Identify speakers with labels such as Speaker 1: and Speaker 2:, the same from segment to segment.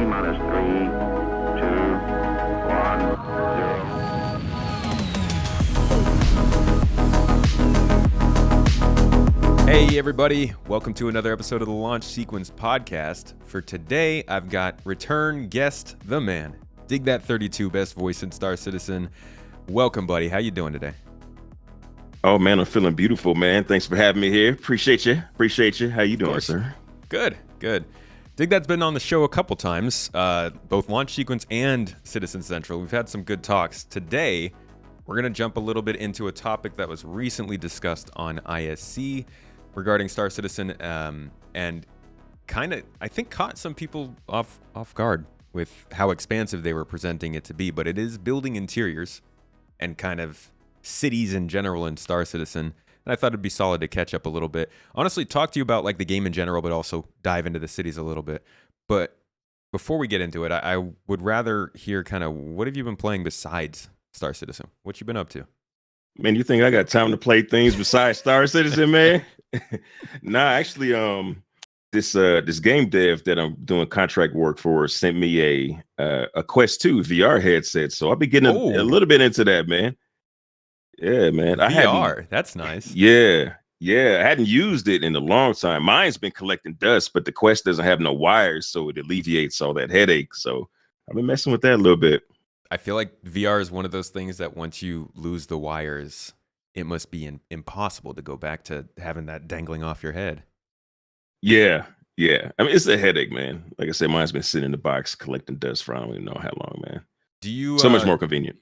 Speaker 1: minus 3, 2, 1, 0.
Speaker 2: Hey everybody, welcome to another episode of the Launch Sequence podcast. For today, I've got return guest, the man, DigThat32, best voice in Star Citizen. Welcome, buddy. How you doing today?
Speaker 3: Oh man, I'm feeling beautiful, man. Thanks for having me here. Appreciate you. How you doing, sir?
Speaker 2: Good. DigThat's been on the show a couple times, both Launch Sequence and Citizen Central. We've had some good talks. Today, we're going to jump a little bit into a topic that was recently discussed on ISC regarding Star Citizen, and kind of, I think, caught some people off guard with how expansive they were presenting it to be. But it is building interiors and kind of cities in general in Star Citizen. And I thought it'd be solid to catch up a little bit. Honestly, talk to you about like the game in general, but also dive into the cities a little bit. But before we get into it, I would rather hear kind of what have you been playing besides Star Citizen? What you been up to?
Speaker 3: Man, you think I got time to play things besides Star Citizen, man? Nah, actually, this game dev that I'm doing contract work for sent me a Quest 2 VR headset, so I'll be getting a little bit into that, man. Yeah, man.
Speaker 2: VR, that's nice.
Speaker 3: Yeah, I hadn't used it in a long time. Mine's been collecting dust, but the Quest doesn't have no wires, so it alleviates all that headache. So I've been messing with that a little bit.
Speaker 2: I feel like VR is one of those things that once you lose the wires, it must be impossible to go back to having that dangling off your head.
Speaker 3: Yeah. I mean, it's a headache, man. Like I said, mine's been sitting in the box collecting dust for I don't even know how long, man.
Speaker 2: Do you
Speaker 3: so much more convenient?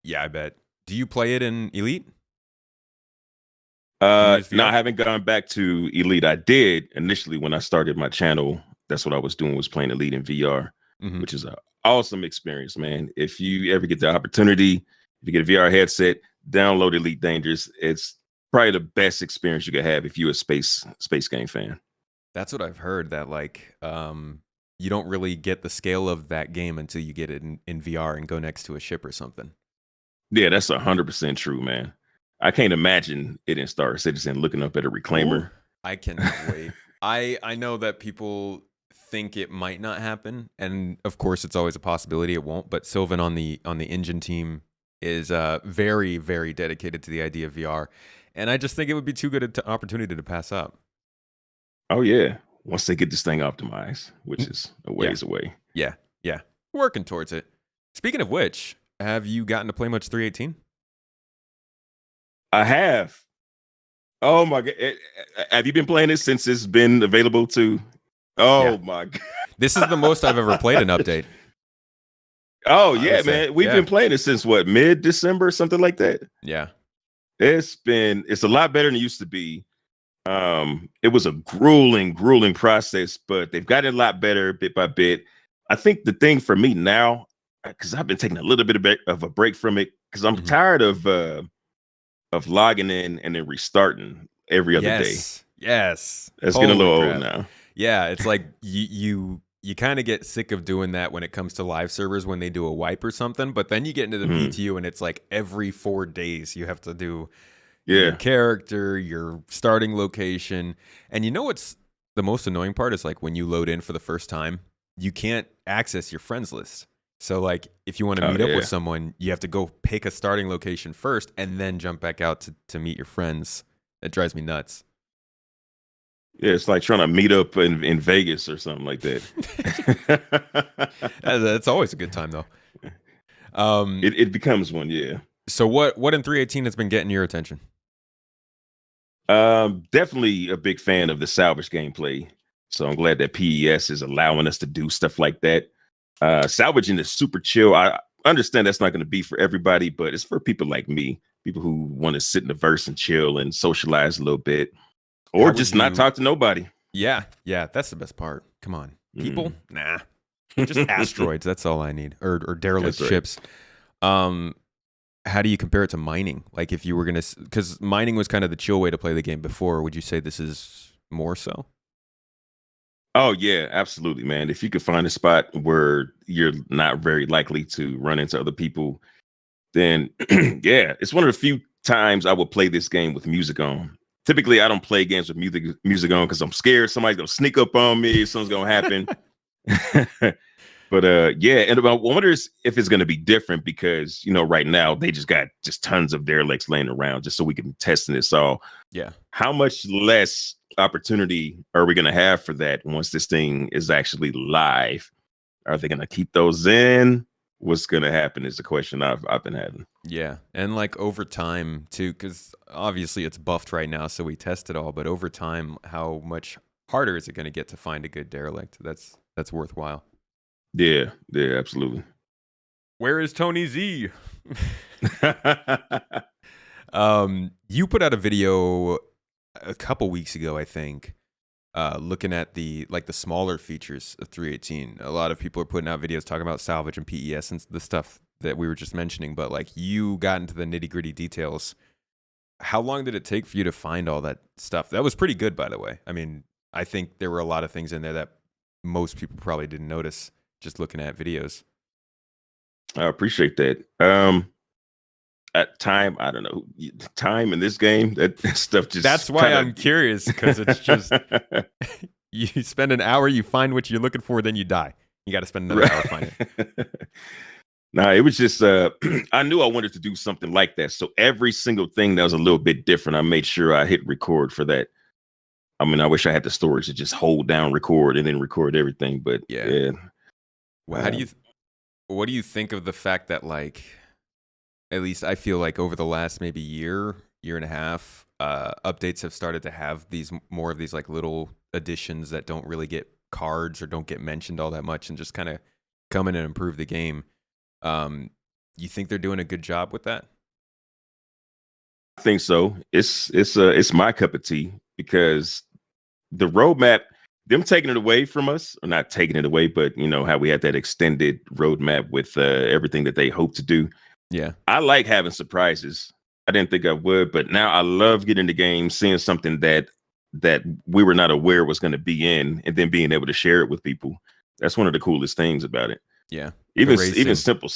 Speaker 2: Yeah, I bet. Do you play it in Elite?
Speaker 3: No, I haven't gone back to Elite. I did initially when I started my channel. That's what I was doing, was playing Elite in VR, which is an awesome experience, man. If you ever get the opportunity, if you get a VR headset, download Elite Dangerous. It's probably the best experience you could have if you're a space game fan.
Speaker 2: That's what I've heard, that like you don't really get the scale of that game until you get it in VR and go next to a ship or something.
Speaker 3: Yeah, that's 100% true, man. I can't imagine it in Star Citizen looking up at a reclaimer.
Speaker 2: Ooh, I cannot wait. I know that people think it might not happen, and of course it's always a possibility it won't, but Sylvan on the engine team is very, very dedicated to the idea of VR, and I just think it would be too good an opportunity to pass up.
Speaker 3: Oh yeah, once they get this thing optimized, which is a ways away.
Speaker 2: Yeah, working towards it. Speaking of which, have you gotten to play much 318?
Speaker 3: I have. Oh my god, have you been playing it since it's been available to? Oh my god,
Speaker 2: this is the most I've ever played an update.
Speaker 3: Oh yeah, man, we've been playing it since what, mid-December, something like that.
Speaker 2: Yeah,
Speaker 3: it's a lot better than it used to be. It was a grueling process, but they've gotten a lot better bit by bit. I think the thing for me now, because I've been taking a little bit of a break from it, because I'm tired of logging in and then restarting every other day.
Speaker 2: Yes,
Speaker 3: that's getting a little old now.
Speaker 2: Yeah, it's like you kind of get sick of doing that when it comes to live servers when they do a wipe or something, but then you get into the PTU and it's like every 4 days you have to do your character, your starting location. And you know what's the most annoying part is like when you load in for the first time, you can't access your friends list. So like if you want to meet up with someone, you have to go pick a starting location first and then jump back out to meet your friends. It drives me nuts.
Speaker 3: Yeah, it's like trying to meet up in Vegas or something like that.
Speaker 2: That's always a good time though.
Speaker 3: It becomes one, yeah.
Speaker 2: So what in 318 has been getting your attention?
Speaker 3: Definitely a big fan of the salvage gameplay. So I'm glad that PES is allowing us to do stuff like that. Salvaging is super chill. I understand that's not going to be for everybody, but it's for people like me, people who want to sit in the verse and chill and socialize a little bit, or just not talk to nobody.
Speaker 2: Yeah, that's the best part. Come on, people, nah, just asteroids. That's all I need, or derelict ships. How do you compare it to mining? Like if you were gonna, because mining was kind of the chill way to play the game before. Would you say this is more so?
Speaker 3: Oh yeah, absolutely, man. If you could find a spot where you're not very likely to run into other people, then yeah, it's one of the few times I would play this game with music on. Typically, I don't play games with music on because I'm scared somebody's gonna sneak up on me, something's gonna happen. But yeah, and I wonder if it's going to be different because right now they just got just tons of derelicts laying around just so we can test this all.
Speaker 2: Yeah.
Speaker 3: How much less opportunity are we going to have for that once this thing is actually live? Are they going to keep those in? What's going to happen is the question I've been having.
Speaker 2: Yeah, and like over time too, because obviously it's buffed right now, so we test it all. But over time, how much harder is it going to get to find a good derelict? That's worthwhile.
Speaker 3: Yeah, absolutely.
Speaker 2: Where is Tony Z? You put out a video a couple weeks ago, I think, looking at the smaller features of 318. A lot of people are putting out videos talking about salvage and PES and the stuff that we were just mentioning, but like you got into the nitty-gritty details. How long did it take for you to find all that stuff? That was pretty good, by the way. I mean, I think there were a lot of things in there that most people probably didn't notice just looking at videos.
Speaker 3: I appreciate that. At time, I don't know, time in this game, that stuff just.
Speaker 2: That's why I'm curious, because it's just you spend an hour, you find what you're looking for, then you die. You got to spend another hour finding it.
Speaker 3: Nah, it was just I knew I wanted to do something like that. So every single thing that was a little bit different, I made sure I hit record for that. I mean, I wish I had the storage to just hold down record and then record everything, but yeah.
Speaker 2: Well, what do you think of the fact that, like, at least I feel like over the last maybe year and a half, updates have started to have more of these like little additions that don't really get cards or don't get mentioned all that much and just kind of come in and improve the game. You think they're doing a good job with that?
Speaker 3: I think so. It's my cup of tea because the roadmap, them taking it away from us, or not taking it away, but how we had that extended roadmap with everything that they hope to do.
Speaker 2: Yeah.
Speaker 3: I like having surprises. I didn't think I would, but now I love getting the game, seeing something that we were not aware was going to be in, and then being able to share it with people. That's one of the coolest things about it.
Speaker 2: Yeah.
Speaker 3: Even simple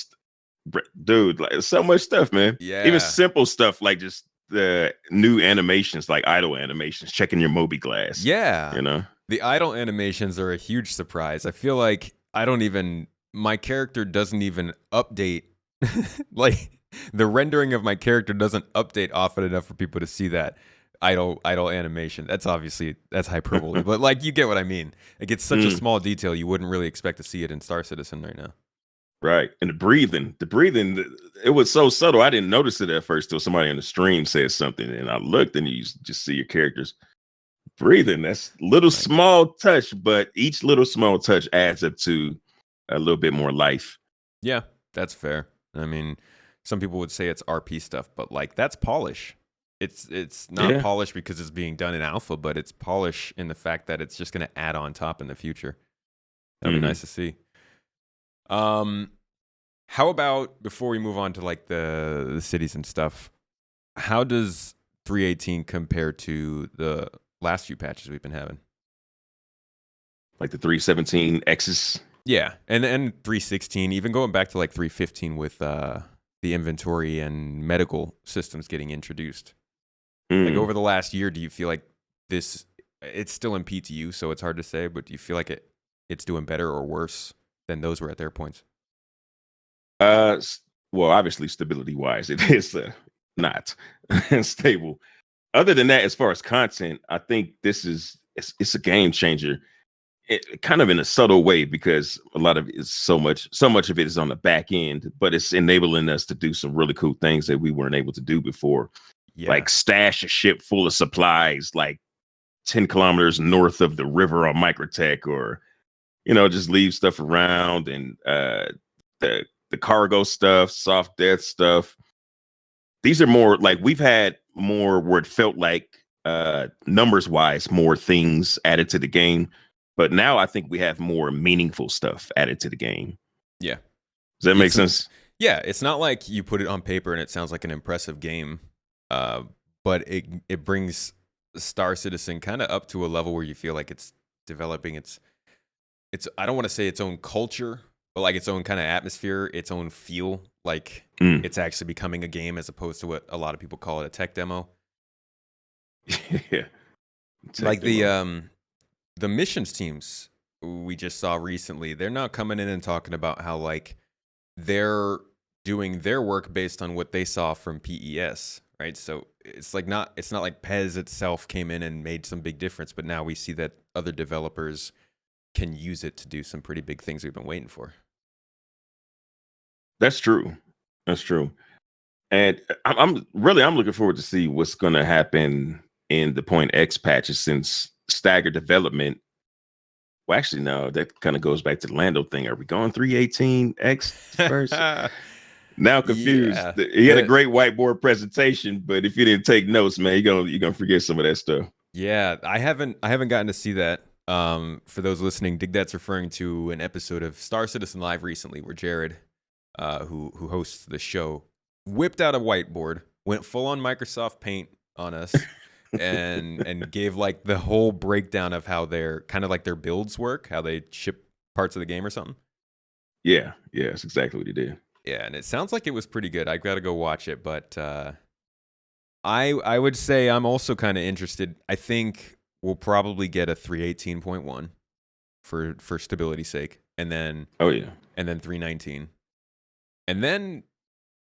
Speaker 3: dude, like so much stuff, man.
Speaker 2: Yeah.
Speaker 3: Even simple stuff like just the new animations, like idle animations, checking your Moby glass.
Speaker 2: Yeah. The idle animations are a huge surprise. I feel like my character doesn't even update. Like the rendering of my character doesn't update often enough for people to see that idle animation. That's hyperbole, but like you get what I mean. Like it's such a small detail you wouldn't really expect to see it in Star Citizen right now.
Speaker 3: Right. And the breathing, it was so subtle. I didn't notice it at first till somebody on the stream said something, and I looked, and you just see your characters breathing. That's little small touch, but each little small touch adds up to a little bit more life.
Speaker 2: Yeah, that's fair. I mean, some people would say it's RP stuff, but like that's polish. It's not polish because it's being done in alpha, but it's polish in the fact that it's just going to add on top in the future. That'd be nice to see. How about, before we move on to like the cities and stuff, how does 318 compare to the last few patches we've been having?
Speaker 3: Like the 317 X's?
Speaker 2: Yeah, and 316, even going back to like 315 with the inventory and medical systems getting introduced. Like over the last year, do you feel like it's still in PTU, so it's hard to say, but do you feel like it's doing better or worse than those were at their points?
Speaker 3: Well, obviously stability wise, it is not stable. Other than that, as far as content, I think it's a game changer. It kind of in a subtle way, because a lot of it is so much of it is on the back end, but it's enabling us to do some really cool things that we weren't able to do before. Yeah. Like stash a ship full of supplies like 10 kilometers north of the river on Microtech, or just leave stuff around, and the cargo stuff, soft death stuff. These are more like, we've had more where it felt like numbers wise more things added to the game, but now I think we have more meaningful stuff added to the game.
Speaker 2: Yeah.
Speaker 3: Does that make sense?
Speaker 2: Yeah, it's not like you put it on paper and it sounds like an impressive game, but it brings Star Citizen kind of up to a level where you feel like it's developing its I don't want to say its own culture, but like its own kind of atmosphere, its own feel. Like it's actually becoming a game, as opposed to what a lot of people call it, a tech demo.
Speaker 3: Yeah.
Speaker 2: Like the missions teams we just saw recently, they're now coming in and talking about how like they're doing their work based on what they saw from PES, right? So it's not like PES itself came in and made some big difference, but now we see that other developers can use it to do some pretty big things we've been waiting for.
Speaker 3: That's true. That's true. And I'm looking forward to see what's going to happen in the Point X patches since staggered development. Well, actually, no, that kind of goes back to the Lando thing. Are we going 318X first? Now confused.
Speaker 2: Yeah.
Speaker 3: He had a great whiteboard presentation, but if you didn't take notes, man, you're gonna forget some of that stuff.
Speaker 2: Yeah, I haven't gotten to see that. For those listening, DigThat's referring to an episode of Star Citizen Live recently where Jared, who hosts the show, whipped out a whiteboard, went full on Microsoft Paint on us, and gave like the whole breakdown of how their kind of like their builds work, how they ship parts of the game or something.
Speaker 3: Yeah, that's exactly what he did.
Speaker 2: Yeah, and it sounds like it was pretty good. I got to go watch it, but I would say I'm also kind of interested. I think we'll probably get a 318.1 for stability's sake, and then and then 319, and then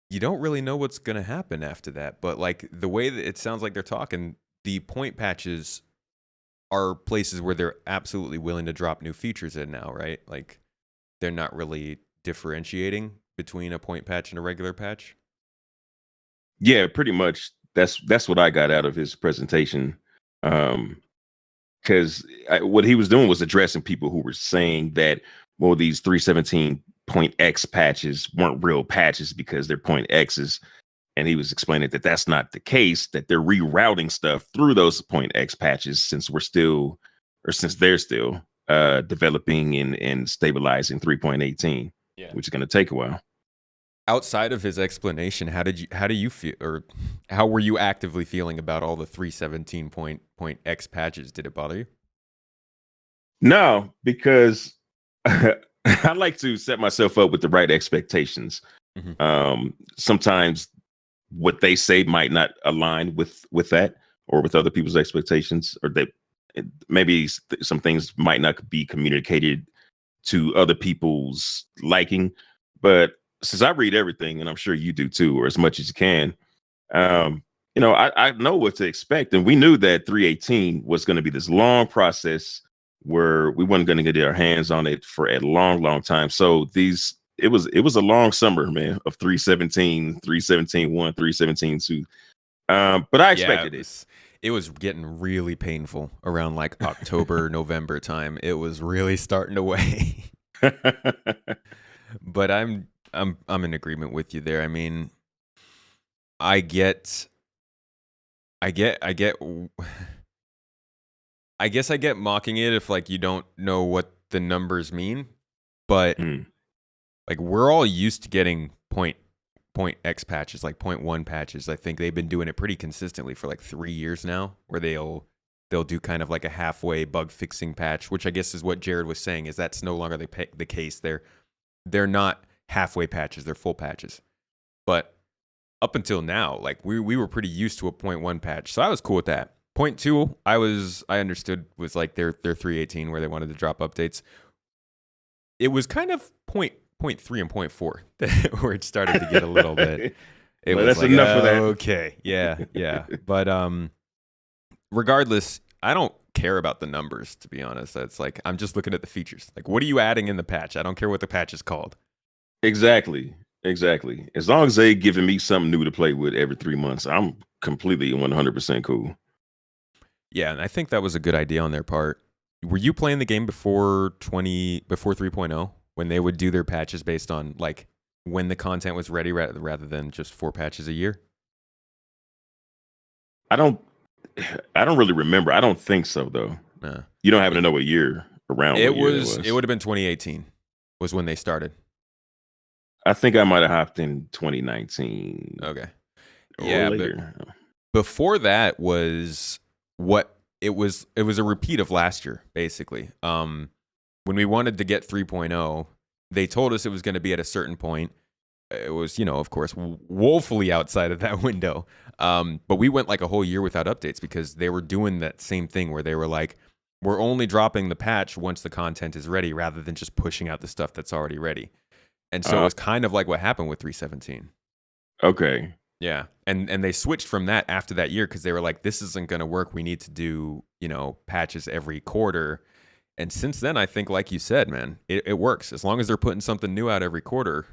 Speaker 2: you don't really know what's gonna happen after that. But like the way that it sounds like they're talking, the point patches are places where they're absolutely willing to drop new features in now, right? Like they're not really differentiating between a point patch and a regular patch.
Speaker 3: Yeah, pretty much. That's what I got out of his presentation. Because what he was doing was addressing people who were saying that, well, these 317.x patches weren't real patches because they're point X's. And he was explaining that that's not the case, that they're rerouting stuff through those point X patches since they're still developing and stabilizing 3.18, which is going to take a while.
Speaker 2: Outside of his explanation, how do you feel, or how were you actively feeling about all the 317.x patches? Did it bother you?
Speaker 3: No, because I like to set myself up with the right expectations.
Speaker 2: Mm-hmm.
Speaker 3: Sometimes what they say might not align with that or with other people's expectations, or that maybe some things might not be communicated to other people's liking. But since I read everything, and I'm sure you do too, or as much as you can, I know what to expect. And we knew that 318 was going to be this long process where we weren't going to get our hands on it for a long, long time. So it was a long summer, man, of 317, 317.1, 317.2. But I expected it.
Speaker 2: It was getting really painful around like October, November time. It was really starting to weigh. But I'm in agreement with you there. I mean, I guess I get mocking it if like you don't know what the numbers mean, but like we're all used to getting point X patches, like 0.1 patches. I think they've been doing it pretty consistently for like 3 years now, where they'll do kind of like a halfway bug fixing patch, which I guess is what Jared was saying, is that's no longer the case. They're not halfway patches, they're full patches. But up until now, like we were pretty used to a 0.1 patch, so I was cool with that. 0.2, I understood was like their 318 where they wanted to drop updates. It was kind of 0.3 and 0.4 where it started to get a little bit. It was
Speaker 3: that's
Speaker 2: like,
Speaker 3: enough for that.
Speaker 2: Okay, yeah. But regardless, I don't care about the numbers, to be honest. It's like I'm just looking at the features. Like, what are you adding in the patch? I don't care what the patch is called.
Speaker 3: Exactly. As long as they giving me something new to play with every 3 months, I'm completely 100% cool.
Speaker 2: Yeah, and I think that was a good idea on their part. Were you playing the game before 3.0 when they would do their patches based on like when the content was ready rather than just 4 patches a year?
Speaker 3: I don't really remember. I don't think so though. You don't happen to know what year around?
Speaker 2: It would have been 2018 was when they started.
Speaker 3: I think I might have hopped in 2019.
Speaker 2: Okay.
Speaker 3: Yeah, later.
Speaker 2: But before that was it was a repeat of last year, basically. When we wanted to get 3.0, they told us it was going to be at a certain point. It was, of course, woefully outside of that window. But we went like a whole year without updates because they were doing that same thing where they were like, we're only dropping the patch once the content is ready rather than just pushing out the stuff that's already ready. And so it was kind of like what happened with 317.
Speaker 3: Okay.
Speaker 2: Yeah. And they switched from that after that year because they were like, this isn't going to work. We need to do, patches every quarter. And since then, I think, like you said, man, it works. As long as they're putting something new out every quarter,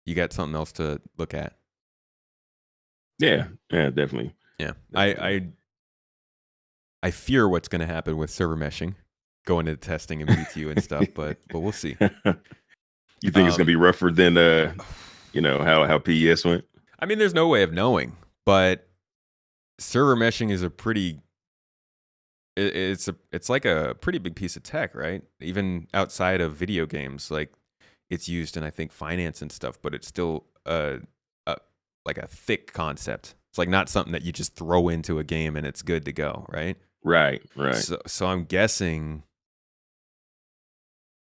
Speaker 2: you got something else to look at.
Speaker 3: Yeah, definitely.
Speaker 2: Yeah.
Speaker 3: Definitely.
Speaker 2: I fear what's going to happen with server meshing going into testing and BTU and stuff, but we'll see.
Speaker 3: You think it's gonna be rougher than how PES went?
Speaker 2: I mean, there's no way of knowing, but server meshing is it's like a pretty big piece of tech, right? Even outside of video games, like it's used in, I think, finance and stuff, but it's still like a thick concept. It's like not something that you just throw into a game and it's good to go, right?
Speaker 3: Right.
Speaker 2: So I'm guessing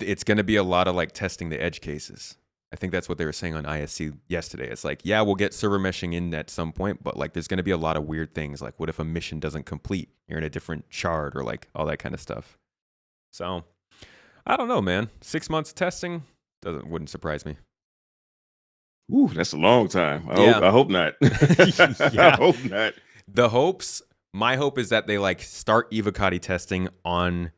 Speaker 2: it's going to be a lot of like testing the edge cases. I think that's what they were saying on ISC yesterday. It's like, yeah, we'll get server meshing in at some point, but like there's going to be a lot of weird things. Like what if a mission doesn't complete? You're in a different shard or like all that kind of stuff. So I don't know, man. 6 months of testing wouldn't surprise me.
Speaker 3: Ooh, that's a long time. I hope not.
Speaker 2: Yeah.
Speaker 3: I hope not.
Speaker 2: My hope is that they like start Evocati testing on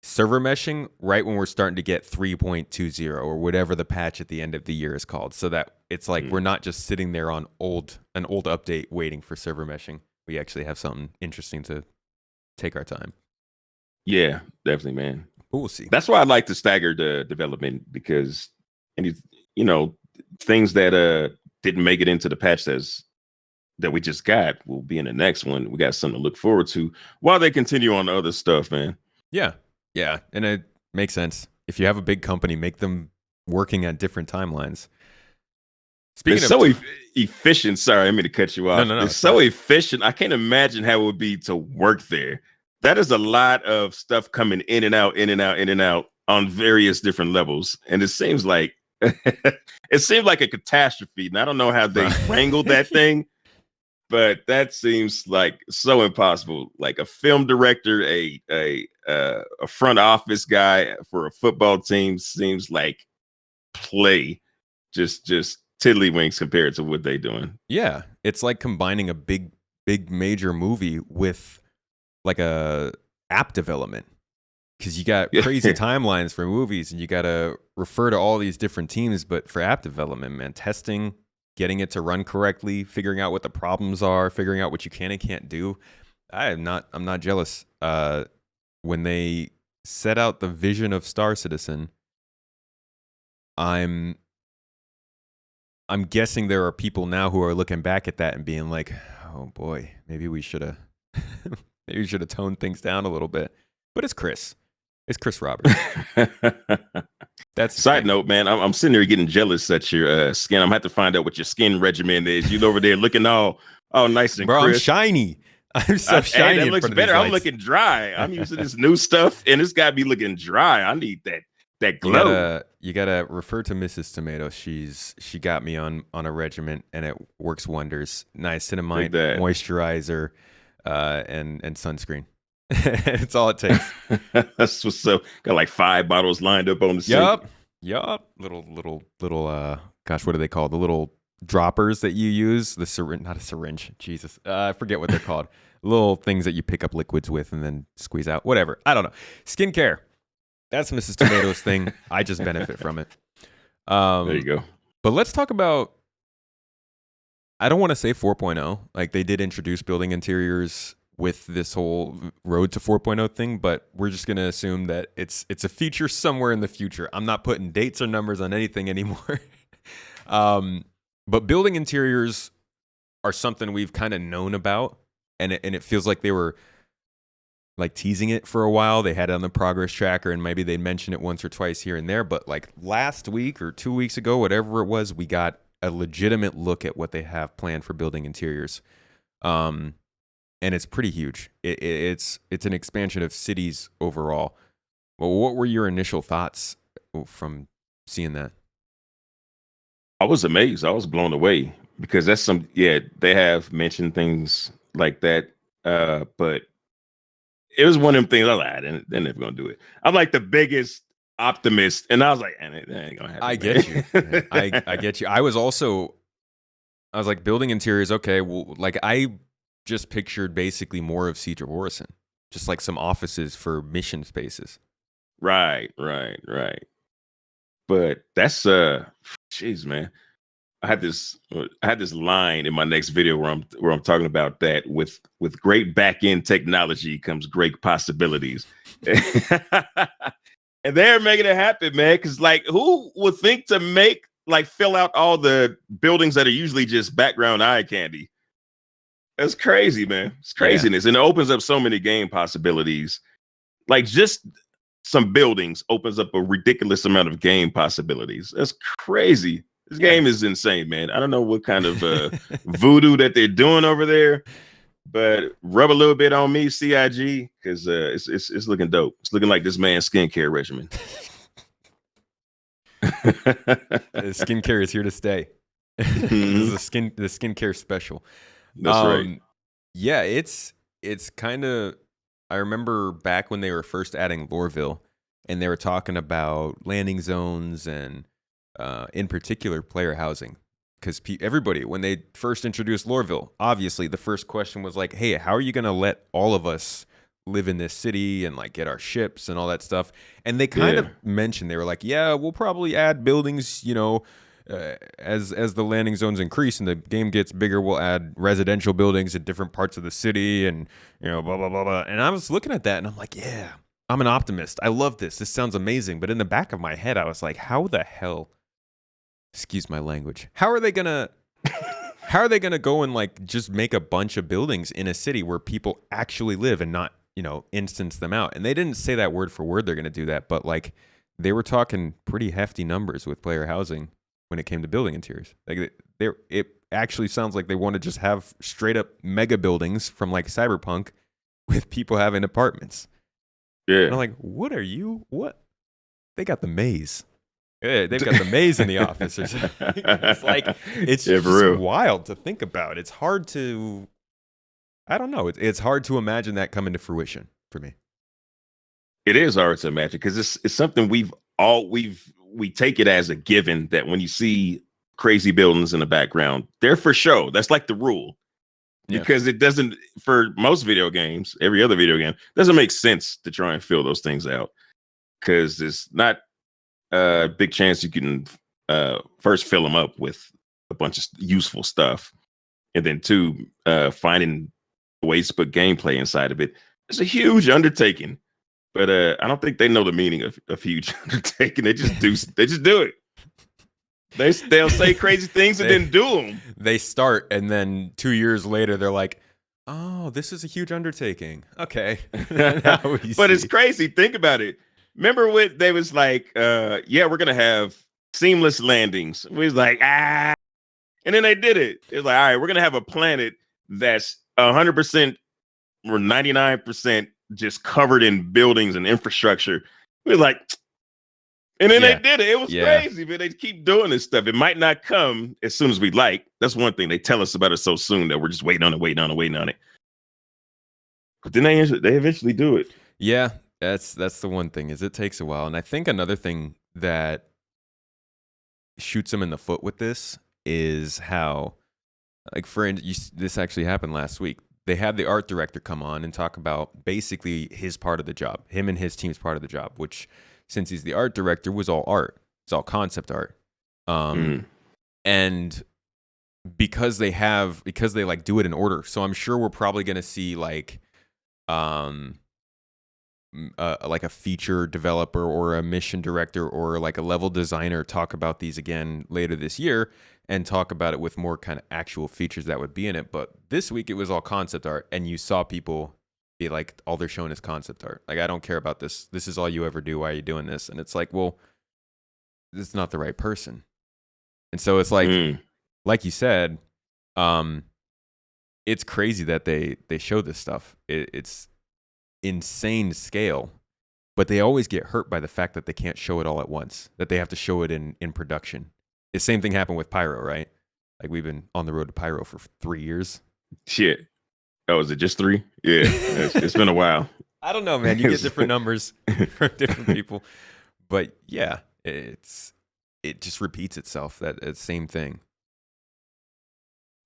Speaker 2: server meshing right when we're starting to get 3.20 or whatever the patch at the end of the year is called, so that it's like we're not just sitting there on an old update waiting for server meshing. We actually have something interesting to take our time.
Speaker 3: Yeah, definitely, man.
Speaker 2: But we'll see.
Speaker 3: That's why I like to stagger the development, because things that didn't make it into the patch that we just got will be in the next one. We got something to look forward to while they continue on the other stuff, man.
Speaker 2: Yeah, and it makes sense. If you have a big company, make them working at different timelines.
Speaker 3: Speaking of efficient. Sorry, I mean to cut you off.
Speaker 2: No,
Speaker 3: it's so efficient. I can't imagine how it would be to work there. That is a lot of stuff coming in and out on various different levels, and it seems like a catastrophe. And I don't know how they wrangled that thing. But that seems like so impossible. Like a film director, a front office guy for a football team seems like play, just tiddlywinks compared to what they're doing.
Speaker 2: Yeah, it's like combining a big major movie with like a app development, because you got crazy timelines for movies and you got to refer to all these different teams. But for app development, man, testing, getting it to run correctly, figuring out what the problems are, figuring out what you can and can't do. I'm not jealous. When they set out the vision of Star Citizen, I'm guessing there are people now who are looking back at that and being like, oh boy, maybe we should have toned things down a little bit. But it's Chris Roberts. That's
Speaker 3: side note, man. I'm sitting there getting jealous at your skin. I'm gonna have to find out what your skin regimen is. You over there looking all nice and
Speaker 2: bro,
Speaker 3: crisp.
Speaker 2: I'm shiny. I'm so shiny.
Speaker 3: That looks better. I'm looking dry. I'm using this new stuff, and it's gotta be looking dry. I need that glow.
Speaker 2: You gotta refer to Mrs. Tomato. She got me on a regimen, and it works wonders. Niacinamide, moisturizer, and sunscreen. It's all it takes.
Speaker 3: That's what's so. Got like 5 bottles lined up on the sink.
Speaker 2: Yup. Little. Gosh, what do they call the little droppers that you use? The syringe, not a syringe. Jesus, I forget what they're called. Little things that you pick up liquids with and then squeeze out. Whatever. I don't know. Skincare. That's Mrs. Tomato's thing. I just benefit from it.
Speaker 3: There you go.
Speaker 2: But let's talk about. I don't want to say 4.0. Like they did introduce building interiors with this whole road to 4.0 thing, but we're just going to assume that it's a feature somewhere in the future. I'm not putting dates or numbers on anything anymore. But building interiors are something we've kind of known about, and it feels like they were like teasing it for a while. They had it on the progress tracker, and maybe they'd mention it once or twice here and there, but like last week or 2 weeks ago, whatever it was, we got a legitimate look at what they have planned for building interiors. And it's pretty huge. It's an expansion of cities overall. Well, what were your initial thoughts from seeing that?
Speaker 3: I was amazed. I was blown away, because that's they have mentioned things like that. But it was one of them things. I was like, they're never gonna do it. I'm like the biggest optimist, and I was like, that ain't gonna happen.
Speaker 2: I get you. I get you. I was like, building interiors. Okay, well, like I just pictured basically more of Siege of Orison, just like some offices for mission spaces.
Speaker 3: Right. But that's jeez, man. I had this line in my next video where I'm talking about that with great back end technology comes great possibilities. And they're making it happen, man. Because like, who would think to fill out all the buildings that are usually just background eye candy? That's crazy, man. It's craziness, and it opens up so many game possibilities. Like just some buildings opens up a ridiculous amount of game possibilities. That's crazy. This game is insane, man. I don't know what kind of voodoo that they're doing over there, but rub a little bit on me, CIG, because it's looking dope. It's looking like this man's skincare regimen.
Speaker 2: Skincare is here to stay. This is the skincare special.
Speaker 3: That's right.
Speaker 2: Yeah, it's kind of. I remember back when they were first adding Loreville, and they were talking about landing zones and, in particular, player housing. Because everybody, when they first introduced Loreville, obviously the first question was like, "Hey, how are you going to let all of us live in this city and like get our ships and all that stuff?" And they kind of mentioned, they were like, "Yeah, we'll probably add buildings, as the landing zones increase and the game gets bigger, we'll add residential buildings in different parts of the city and blah blah blah blah." And I was looking at that and I'm like, yeah, I'm an optimist. I love this. This sounds amazing. But in the back of my head, I was like, how the hell? Excuse my language. How are they gonna go and like just make a bunch of buildings in a city where people actually live and not instance them out? And they didn't say that word for word. They're gonna do that, but like they were talking pretty hefty numbers with player housing when it came to building interiors. Like it actually sounds like they want to just have straight up mega buildings from like Cyberpunk with people having apartments. Yeah. And I'm like, what? They got the maze. Yeah, they've got the maze in the office. It's just wild to think about. It's hard to, I don't know. It's hard to imagine that coming to fruition for me.
Speaker 3: It is hard to imagine because it's something we take it as a given that when you see crazy buildings in the background, they're for show. That's like the rule. Because it doesn't, for most video games, every other video game, doesn't make sense to try and fill those things out. Because it's not a big chance you can first fill them up with a bunch of useful stuff. And then two, finding ways to put gameplay inside of it. It's a huge undertaking. But I don't think they know the meaning of huge undertaking. They just do it. They'll say crazy things and then do them.
Speaker 2: They start, and then 2 years later, they're like, "Oh, this is a huge undertaking." Okay,
Speaker 3: but it's crazy. Think about it. Remember when they was like, "Yeah, we're gonna have seamless landings." We was like, and then they did it. It's like, all right, we're gonna have a planet that's 100% or 99% just covered in buildings and infrastructure. We was like. And then they did it. It was crazy, but they keep doing this stuff. It might not come as soon as we like. That's one thing. They tell us about it so soon that we're just waiting on it. But then they eventually do it.
Speaker 2: Yeah, that's the one thing is it takes a while. And I think another thing that shoots them in the foot with this is how, like, this actually happened last week. They had the art director come on and talk about basically his part of the job, him and his team's part of the job, which, since he's the art director, was all art. It's all concept art. And because they like do it in order. So I'm sure we're probably going to see like a feature developer or a mission director or like a level designer talk about these again later this year and talk about it with more kind of actual features that would be in it. But this week it was all concept art, and you saw people be like, all they're showing is concept art. Like, I don't care about this. This is all you ever do. Why are you doing this? And it's like, well, this is not the right person. And so it's like you said, it's crazy that they show this stuff. It's insane scale, but they always get hurt by the fact that they can't show it all at once, that they have to show it in production. The same thing happened with Pyro, right? Like, we've been on the road to Pyro for 3 years.
Speaker 3: Shit. Oh, is it just 3? Yeah, it's been a while.
Speaker 2: I don't know, man. You get different numbers from different people, but yeah, it just repeats itself. That same thing.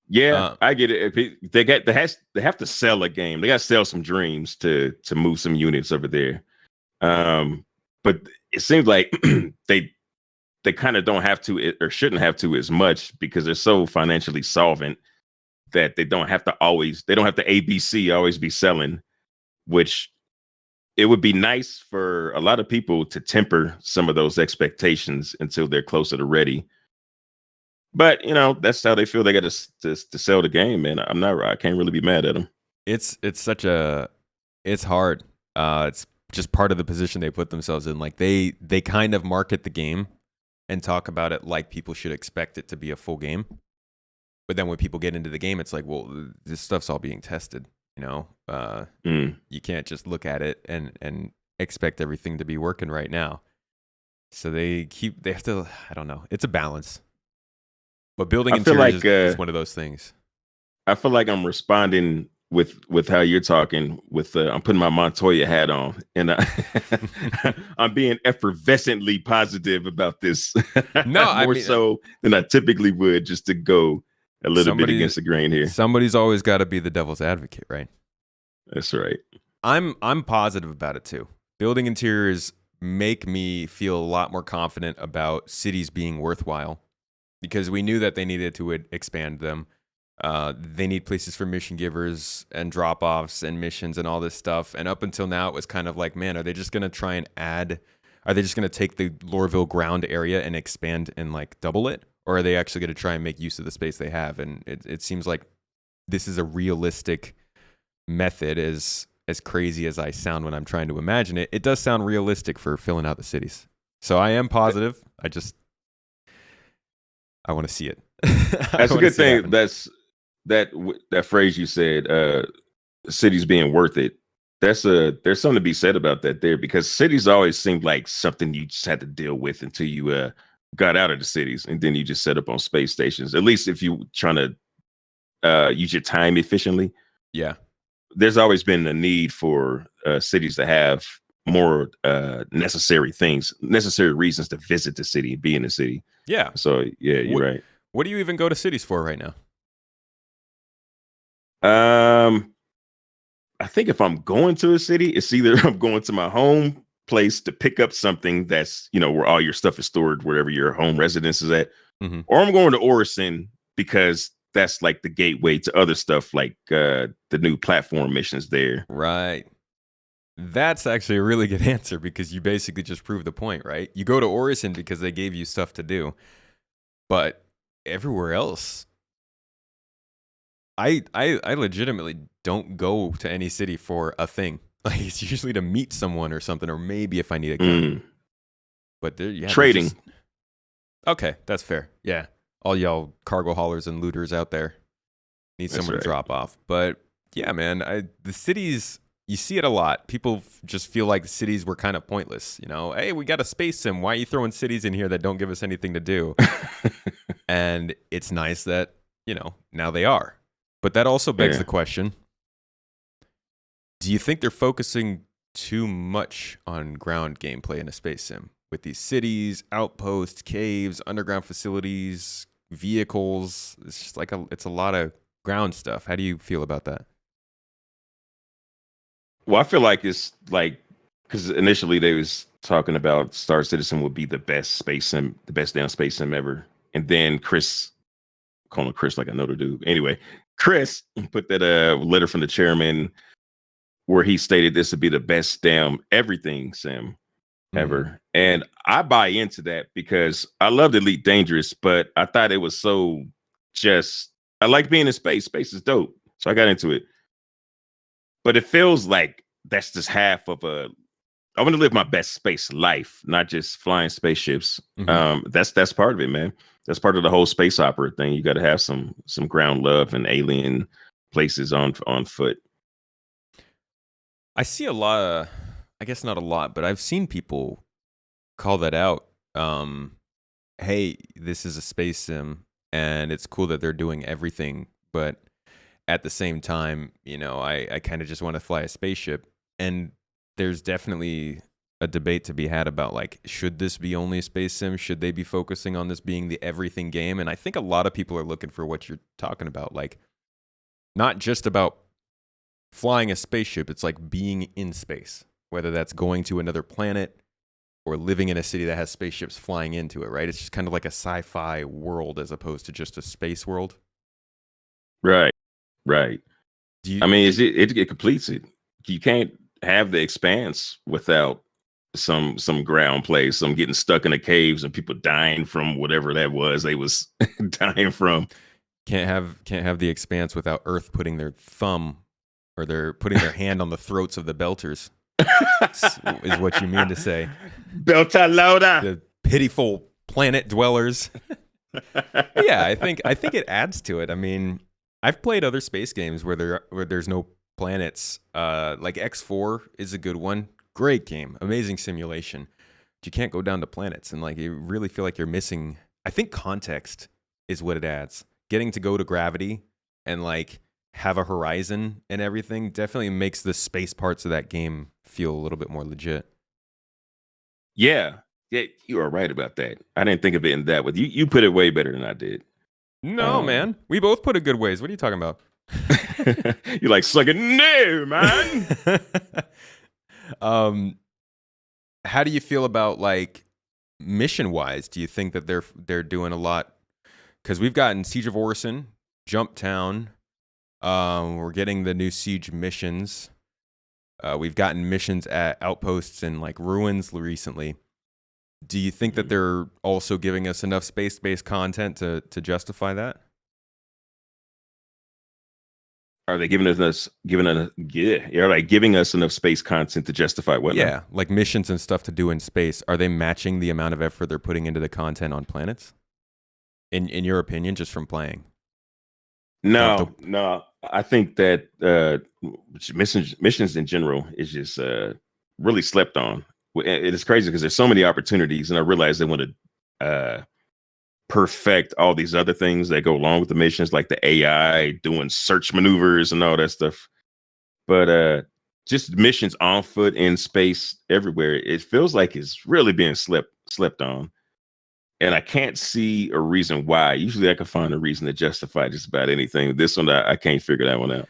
Speaker 3: Yeah, I get it. They have to sell a game. They got to sell some dreams to move some units over there. But it seems like they kind of don't have to or shouldn't have to as much because they're so financially solvent that they don't have to ABC always be selling, which it would be nice for a lot of people to temper some of those expectations until they're closer to ready. But that's how they feel. They got to sell the game, man. I can't really be mad at them.
Speaker 2: It's hard. It's just part of the position they put themselves in. Like they kind of market the game and talk about it like people should expect it to be a full game. But then when people get into the game, it's like, well, this stuff's all being tested. You can't just look at it and expect everything to be working right now. So they have to. I don't know. It's a balance. But building interiors is one of those things.
Speaker 3: I feel like I'm responding with how you're talking. I'm putting my Montoya hat on, and I'm being effervescently positive about this.
Speaker 2: No,
Speaker 3: more so than I typically would, just to go a little bit against the grain here.
Speaker 2: Somebody's always got to be the devil's advocate, right?
Speaker 3: That's right.
Speaker 2: I'm positive about it too. Building interiors make me feel a lot more confident about cities being worthwhile. Because we knew that they needed to expand them. They need places for mission givers and drop-offs and missions and all this stuff. And up until now, it was kind of like, man, are they just going to try and are they just going to take the Lorville ground area and expand and like double it? Or are they actually going to try and make use of the space they have? And it seems like this is a realistic method, as crazy as I sound when I'm trying to imagine it. It does sound realistic for filling out the cities. So I am positive. I want to see it.
Speaker 3: That's a good thing. That phrase you said, cities being worth it. There's something to be said about that there, because cities always seemed like something you just had to deal with until you got out of the cities, and then you just set up on space stations. At least if you trying to use your time efficiently.
Speaker 2: Yeah,
Speaker 3: there's always been a need for cities to have more necessary reasons to visit the city, be in the city.
Speaker 2: Yeah.
Speaker 3: So yeah, you're right.
Speaker 2: What do you even go to cities for right now?
Speaker 3: I think if I'm going to a city, it's either I'm going to my home place to pick up something that's, where all your stuff is stored, wherever your home residence is at, or I'm going to Orison because that's like the gateway to other stuff, like the new platform missions there.
Speaker 2: Right. That's actually a really good answer, because you basically just proved the point, right? You go to Orison because they gave you stuff to do, but everywhere else, I legitimately don't go to any city for a thing. Like, it's usually to meet someone or something, or maybe if I need a gun. But
Speaker 3: trading.
Speaker 2: Okay, that's fair. Yeah, all y'all cargo haulers and looters out there need someone to drop off. But yeah, man, the cities. You see it a lot. People just feel like the cities were kind of pointless. Hey, we got a space sim. Why are you throwing cities in here that don't give us anything to do? And it's nice that, now they are. But that also begs the question, do you think they're focusing too much on ground gameplay in a space sim? With these cities, outposts, caves, underground facilities, vehicles. It's just like it's a lot of ground stuff. How do you feel about that?
Speaker 3: Well, I feel like it's like, because initially they was talking about Star Citizen would be the best space sim, the best damn space sim ever. And then Chris, calling Chris like I know the dude. Anyway, Chris put that letter from the chairman where he stated this would be the best damn everything sim ever. And I buy into that because I loved Elite Dangerous, but I thought it was I like being in space. Space is dope. So I got into it. But it feels like that's just half of I want to live my best space life, not just flying spaceships. That's part of it, man. That's part of the whole space opera thing. You got to have some ground love and alien places on foot.
Speaker 2: I see a lot of, I guess not a lot, but I've seen people call that out. Hey, this is a space sim, and it's cool that they're doing everything, but at the same time, I kind of just want to fly a spaceship. And there's definitely a debate to be had about like, should this be only a space sim? Should they be focusing on this being the everything game? And I think a lot of people are looking for what you're talking about, like not just about flying a spaceship. It's like being in space, whether that's going to another planet or living in a city that has spaceships flying into it, right? It's just kind of like a sci-fi world as opposed to just a space world.
Speaker 3: Right. Right.
Speaker 2: Do you,
Speaker 3: I mean, it completes it. You can't have the expanse without some ground play, some getting stuck in the caves and people dying from whatever that was they was dying from.
Speaker 2: can't have the expanse without Earth putting their thumb or they're putting their hand on the throats of the belters, is what you mean to say.
Speaker 3: Belta Lauda.
Speaker 2: The pitiful planet dwellers. Yeah, I think it adds to it. I mean, I've played other space games where there's no planets. Like X4 is a good one. Great game, amazing simulation. But you can't go down to planets, and like you really feel like you're missing. I think context is what it adds. Getting to go to gravity and like have a horizon and everything definitely makes the space parts of that game feel a little bit more legit.
Speaker 3: Yeah. Yeah, you are right about that. I didn't think of it in that way. You put it way better than I did.
Speaker 2: No, man. We both put it good ways. What are you talking about?
Speaker 3: You're like, sucking no, man.
Speaker 2: How do you feel about like mission wise? Do you think that they're doing a lot? Because we've gotten Siege of Orison, Jump Town. We're getting the new Siege missions. We've gotten missions at outposts and like ruins recently. Do you think that they're also giving us enough space-based content to justify that?
Speaker 3: Are they giving us giving us enough space content to justify what?
Speaker 2: Yeah, like missions and stuff to do in space. Are they matching the amount of effort they're putting into the content on planets? In your opinion, just from playing?
Speaker 3: No. I think that missions in general is just really slept on. It is crazy because there's so many opportunities, and I realize they want to perfect all these other things that go along with the missions, like the AI doing search maneuvers and all that stuff. But just missions on foot in space everywhere, it feels like it's really being slept on. And I can't see a reason why. Usually I can find a reason to justify just about anything. This one, I can't figure that one out.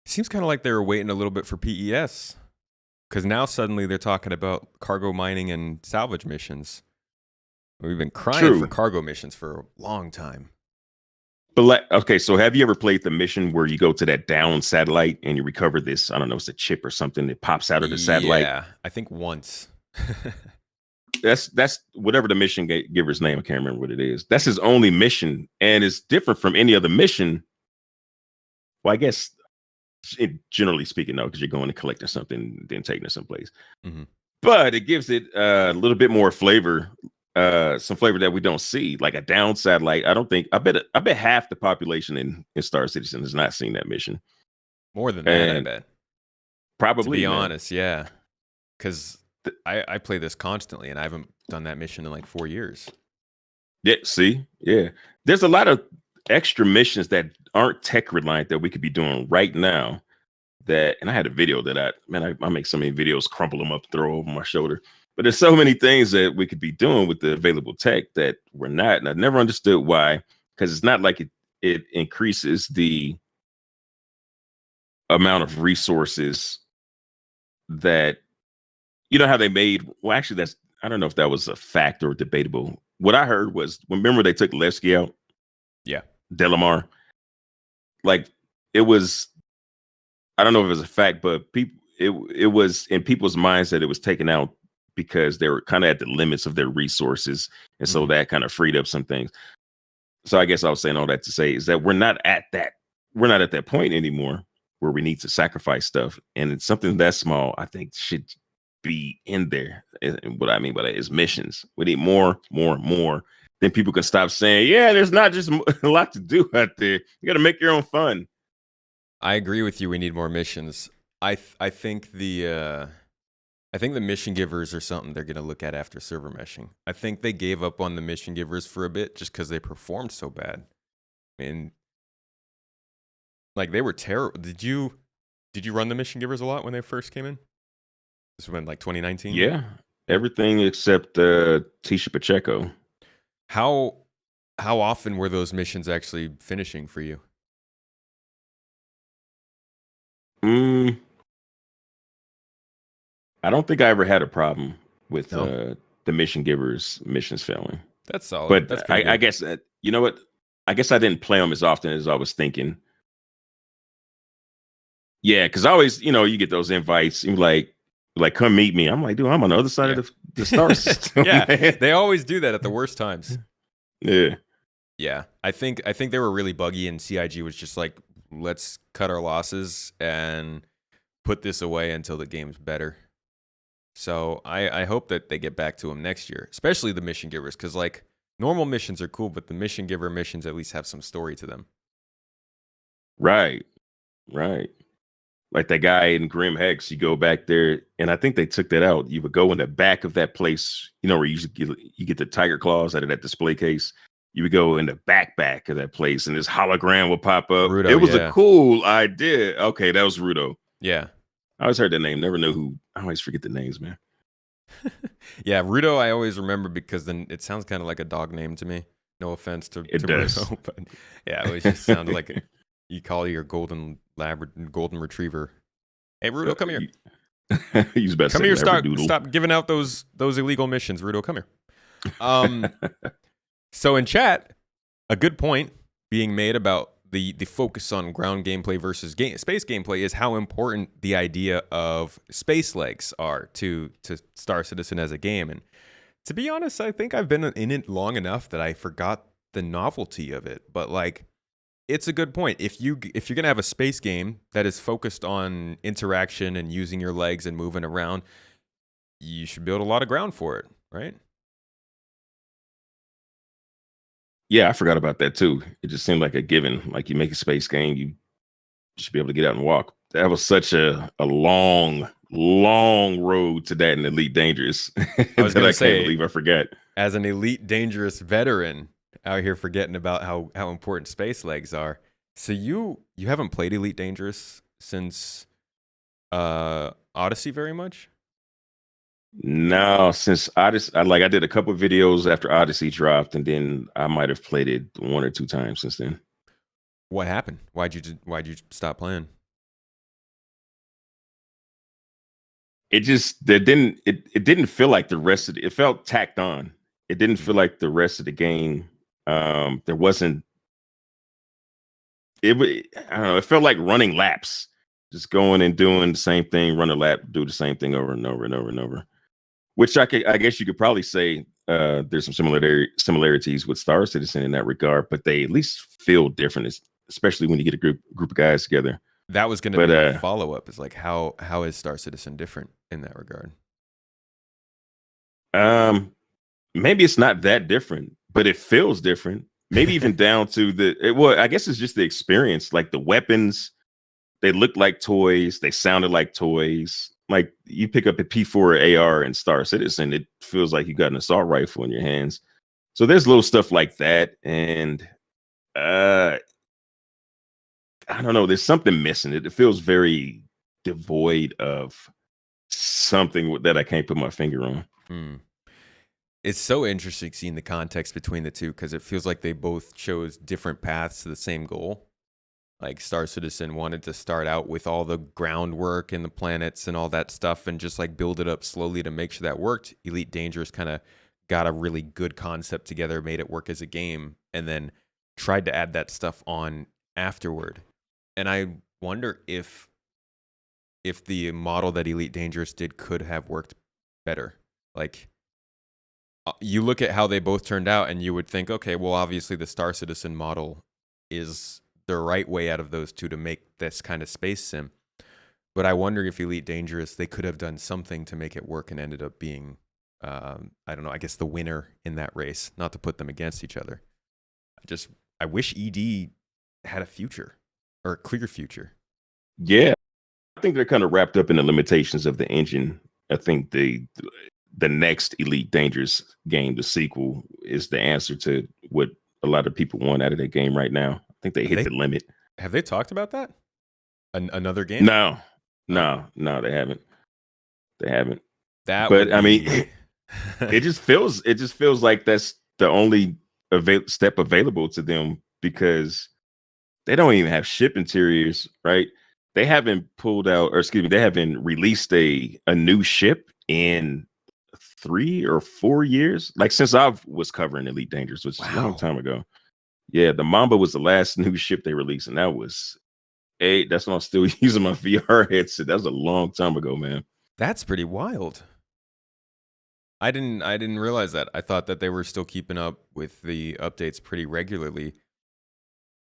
Speaker 2: Seems kind of like they were waiting a little bit for PES. Because now suddenly they're talking about cargo mining and salvage missions. We've been crying for cargo missions for a long time.
Speaker 3: But okay, so have you ever played the mission where you go to that down satellite and you recover this? I don't know, it's a chip or something that pops out of the satellite.
Speaker 2: Yeah, I think once.
Speaker 3: That's whatever the mission giver's name. I can't remember what it is. That's his only mission, and it's different from any other mission. Well, I guess generally speaking, no, because you're going and collecting something, then taking it someplace.
Speaker 2: Mm-hmm.
Speaker 3: But it gives it a little bit more flavor, some flavor that we don't see, like a down satellite. I bet half the population in Star Citizen has not seen that mission.
Speaker 2: More than that, I bet.
Speaker 3: Probably.
Speaker 2: To be honest, yeah. Because I play this constantly, and I haven't done that mission in like 4 years.
Speaker 3: Yeah, see? Yeah. There's a lot of extra missions that aren't tech reliant that we could be doing right now. And I had a video that I make so many videos, crumple them up, throw over my shoulder. But there's so many things that we could be doing with the available tech that we're not. And I never understood why, because it's not like it increases the amount of resources that, you know how they made, well, actually, I don't know if that was a fact or debatable. What I heard was, remember they took Levski out?
Speaker 2: Yeah.
Speaker 3: Delamar. Like, it was, I don't know if it was a fact, but it was in people's minds that it was taken out because they were kind of at the limits of their resources. And so that kind of freed up some things. So I guess I was saying all that to say is that we're not at that point anymore where we need to sacrifice stuff. And it's something that small, I think, should be in there. And what I mean by that is missions. We need more. Then people can stop saying, yeah, there's not just a lot to do out there. You got to make your own fun.
Speaker 2: I agree with you. We need more missions. I think the mission givers are something they're going to look at after server meshing. I think they gave up on the mission givers for a bit just because they performed so bad. I mean, like they were terrible. Did you run the mission givers a lot when they first came in? This was in like 2019.
Speaker 3: Yeah, everything except Tisha Pacheco.
Speaker 2: How often were those missions actually finishing for you?
Speaker 3: Mm, I don't think I ever had a problem with
Speaker 2: No.
Speaker 3: the mission givers missions failing.
Speaker 2: That's solid.
Speaker 3: But
Speaker 2: That's pretty
Speaker 3: I
Speaker 2: good.
Speaker 3: guess you know what? I guess I didn't play them as often as I was thinking. Yeah, because I always, you get those invites. You're like, come meet me. I'm like, dude, I'm on the other side
Speaker 2: Yeah.
Speaker 3: of the star system,
Speaker 2: Yeah,
Speaker 3: man.
Speaker 2: they always do that at the worst times.
Speaker 3: Yeah,
Speaker 2: Yeah, I think they were really buggy, and CIG was just like, let's cut our losses and put this away until the game's better. So I hope that they get back to them next year, especially the mission givers, because like normal missions are cool, but the mission giver missions at least have some story to them.
Speaker 3: right, right. Like that guy in Grim Hex, you go back there, and I think they took that out. You would go in the back of that place, where you get the tiger claws out of that display case. You would go in the back of that place, and this hologram will pop up.
Speaker 2: Rudo,
Speaker 3: It was a
Speaker 2: yeah.
Speaker 3: cool idea. Okay, that was Rudo.
Speaker 2: Yeah.
Speaker 3: I always heard that name, never knew who. I always forget the names, man.
Speaker 2: Yeah, Rudo I always remember because then it sounds kind of like a dog name to me. No offense to
Speaker 3: It does.
Speaker 2: Rudo, but yeah, it always just sounded like you call your golden retriever. Hey, Rudo, come here.
Speaker 3: You was about to
Speaker 2: Come
Speaker 3: say
Speaker 2: here,
Speaker 3: Labradoodle.
Speaker 2: stop giving out those illegal missions, Rudo. Come here. So in chat, a good point being made about the focus on ground gameplay versus space gameplay is how important the idea of space legs are to Star Citizen as a game. And to be honest, I think I've been in it long enough that I forgot the novelty of it. But like, it's a good point. If you're gonna have a space game that is focused on interaction and using your legs and moving around, you should build a lot of ground for it, right?
Speaker 3: Yeah, I forgot about that too. It just seemed like a given. Like you make a space game, you should be able to get out and walk. That was such a long, long road to that in Elite Dangerous
Speaker 2: I was
Speaker 3: that
Speaker 2: gonna
Speaker 3: I
Speaker 2: say,
Speaker 3: can't believe I forgot.
Speaker 2: as an Elite Dangerous veteran out here forgetting about how important space legs are. So you haven't played Elite Dangerous since Odyssey very much?
Speaker 3: No, since Odyssey, I did a couple of videos after Odyssey dropped, and then I might have played it one or two times since then.
Speaker 2: What happened? Why'd you stop playing?
Speaker 3: It just it didn't feel like the rest of it felt tacked on. It didn't feel like the rest of the game. There wasn't I don't know, it felt like running laps. Just going and doing the same thing, run a lap, do the same thing over and over and over and over. Which I guess you could probably say there's some similarities with Star Citizen in that regard, but they at least feel different, especially when you get a group of guys together.
Speaker 2: That was going to be my follow-up, is like, how is Star Citizen different in that regard?
Speaker 3: Maybe it's not that different, but it feels different. Maybe even down to I guess it's just the experience. Like the weapons, they looked like toys, they sounded like toys. Like you pick up a P4 AR in Star Citizen, it feels like you got an assault rifle in your hands. So there's little stuff like that, and I don't know. There's something missing. It feels very devoid of something that I can't put my finger on.
Speaker 2: It's so interesting seeing the context between the two, because it feels like they both chose different paths to the same goal. Like Star Citizen wanted to start out with all the groundwork and the planets and all that stuff and just like build it up slowly to make sure that worked. Elite Dangerous kind of got a really good concept together, made it work as a game, and then tried to add that stuff on afterward. And I wonder if the model that Elite Dangerous did could have worked better. Like, you look at how they both turned out and you would think, okay, well, obviously the Star Citizen model is the right way out of those two to make this kind of space sim. But I wonder if Elite Dangerous, they could have done something to make it work and ended up being, I don't know, I guess the winner in that race, not to put them against each other. I wish ED had a future, or a clear future.
Speaker 3: Yeah, I think they're kind of wrapped up in the limitations of the engine. I think the next Elite Dangerous game, the sequel, is the answer to what a lot of people want out of that game right now. I think they hit the limit.
Speaker 2: Have they talked about that? Another game?
Speaker 3: No, they haven't. They haven't.
Speaker 2: That
Speaker 3: But
Speaker 2: would
Speaker 3: I mean,
Speaker 2: be.
Speaker 3: it just feels like that's the only step available to them because they don't even have ship interiors, right? They haven't pulled out, or excuse me, they haven't released a new ship in 3 or 4 years, like since I was covering Elite Dangerous, which is a long
Speaker 2: Wow.
Speaker 3: time ago. Yeah, the Mamba was the last new ship they released, and that was eight. That's when I'm still using my VR headset. That was a long time ago, man.
Speaker 2: That's pretty wild. I didn't realize that. I thought that they were still keeping up with the updates pretty regularly.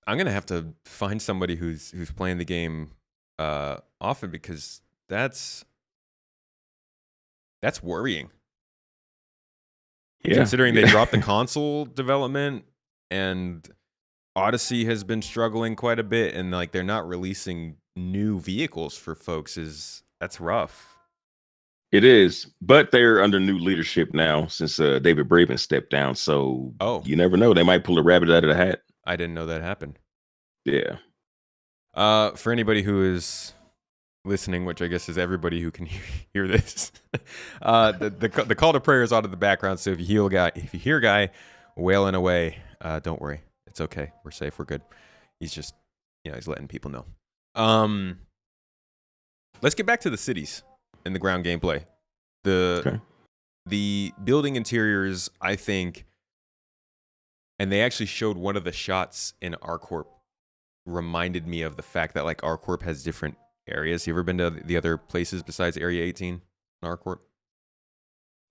Speaker 2: I'm gonna have to find somebody who's playing the game often because that's worrying.
Speaker 3: Yeah,
Speaker 2: Considering they dropped the console development and Odyssey has been struggling quite a bit, and like they're not releasing new vehicles for folks. That's rough.
Speaker 3: it is, but they're under new leadership now since David Braben stepped down. So you never know; they might pull a rabbit out of the hat.
Speaker 2: I didn't know that happened.
Speaker 3: Yeah.
Speaker 2: For anybody who is listening, which I guess is everybody who can hear this, the call to prayer is out of the background. So if you hear a guy wailing away, don't worry, it's okay. We're safe. We're good. He's just, he's letting people know. Let's get back to the cities and the ground gameplay. The building interiors, I think, and they actually showed one of the shots in ArcCorp reminded me of the fact that like ArcCorp has different areas. You ever been to the other places besides Area 18 in ArcCorp?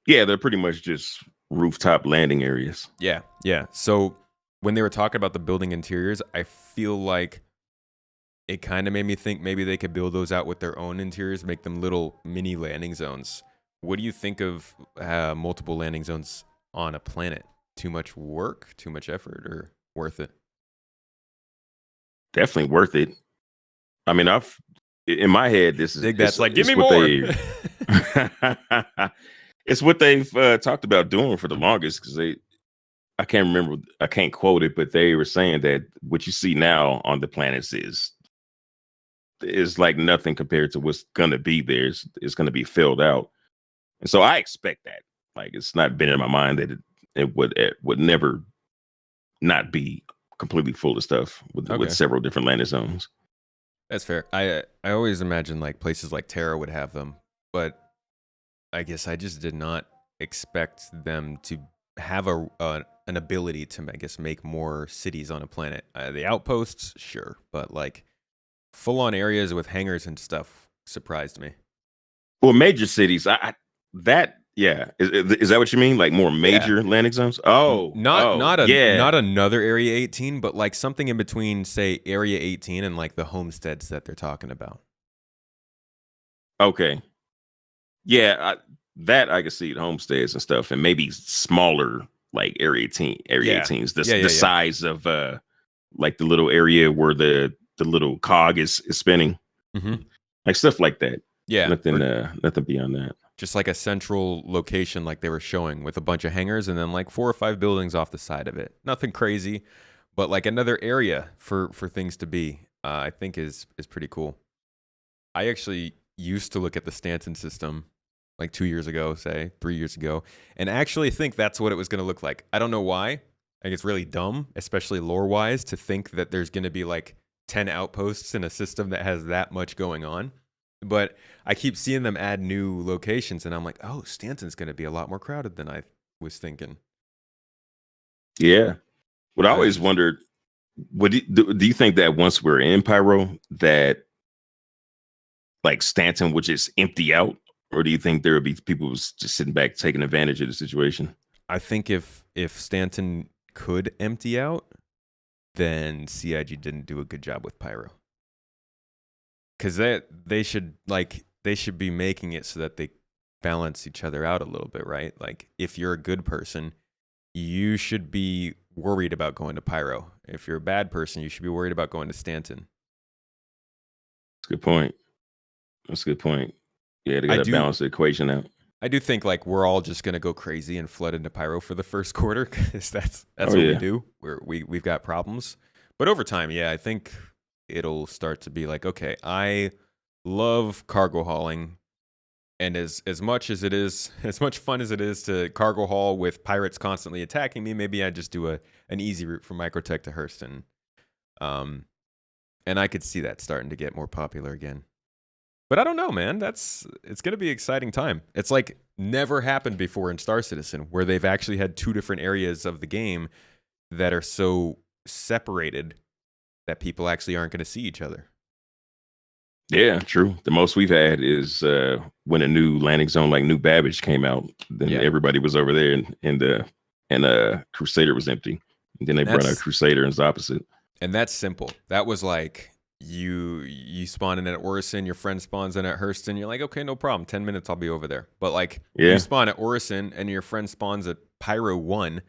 Speaker 3: Yeah, they're pretty much just rooftop landing areas.
Speaker 2: Yeah. So when they were talking about the building interiors, I feel like it kind of made me think maybe they could build those out with their own interiors, make them little mini landing zones. What do you think of multiple landing zones on a planet? Too much work, too much effort, or worth it?
Speaker 3: Definitely worth it. I mean, in my head, this is
Speaker 2: that's like, give me more.
Speaker 3: It's what they've talked about doing for the longest because I can't remember, I can't quote it, but they were saying that what you see now on the planets is like nothing compared to what's gonna be there. It's gonna be filled out, and so I expect that. Like, it's not been in my mind that it would never not be completely full of stuff with several different landing zones.
Speaker 2: That's fair. I always imagine like places like Terra would have them, but I guess I just did not expect them to have an ability to, I guess, make more cities on a planet. The outposts, sure, but like full-on areas with hangars and stuff surprised me.
Speaker 3: Well, major cities, yeah. Is that what you mean? Like more major landing zones?
Speaker 2: Not another Area 18, but like something in between, say, Area 18 and like the homesteads that they're talking about.
Speaker 3: Okay. Yeah, I can see homesteads and stuff, and maybe smaller like Area 18s, the size of like the little area where the little cog is spinning, like stuff like that.
Speaker 2: Yeah,
Speaker 3: nothing beyond that.
Speaker 2: Just like a central location, like they were showing, with a bunch of hangars and then like 4 or 5 buildings off the side of it. Nothing crazy, but like another area for things to be. I think is pretty cool. I actually used to look at the Stanton system like 2 years ago, say 3 years ago, and actually think that's what it was going to look like. I don't know why. I think it's really dumb, especially lore-wise, to think that there's going to be like 10 outposts in a system that has that much going on. But I keep seeing them add new locations, and I'm like, oh, Stanton's going to be a lot more crowded than I was thinking.
Speaker 3: Yeah. What I always wondered, do you think that once we're in Pyro, that like Stanton would just empty out? Or do you think there would be people just sitting back taking advantage of the situation?
Speaker 2: I think if Stanton could empty out, then CIG didn't do a good job with Pyro. Because they should be making it so that they balance each other out a little bit, right? Like, if you're a good person, you should be worried about going to Pyro. If you're a bad person, you should be worried about going to Stanton.
Speaker 3: That's a good point. Yeah, they got to balance the equation out.
Speaker 2: I do think like we're all just gonna go crazy and flood into Pyro for the first quarter because that's what we do. We've got problems, but over time, yeah, I think it'll start to be like, okay, I love cargo hauling. And as much as it is, as much fun as it is to cargo haul with pirates constantly attacking me, maybe I just do an easy route from Microtech to Hurston. And I could see that starting to get more popular again. But I don't know, man. It's gonna be an exciting time. It's like never happened before in Star Citizen, where they've actually had two different areas of the game that are so separated that people actually aren't going to see each other.
Speaker 3: Yeah, true. The most we've had is when a new landing zone like New Babbage came out. Then everybody was over there, and Crusader was empty. And then they brought out Crusader, and it's opposite.
Speaker 2: And that's simple. That was like you spawn in at Orison, your friend spawns in at Hurston. You're like, okay, no problem. 10 minutes, I'll be over there. But like, you spawn at Orison and your friend spawns at Pyro 1.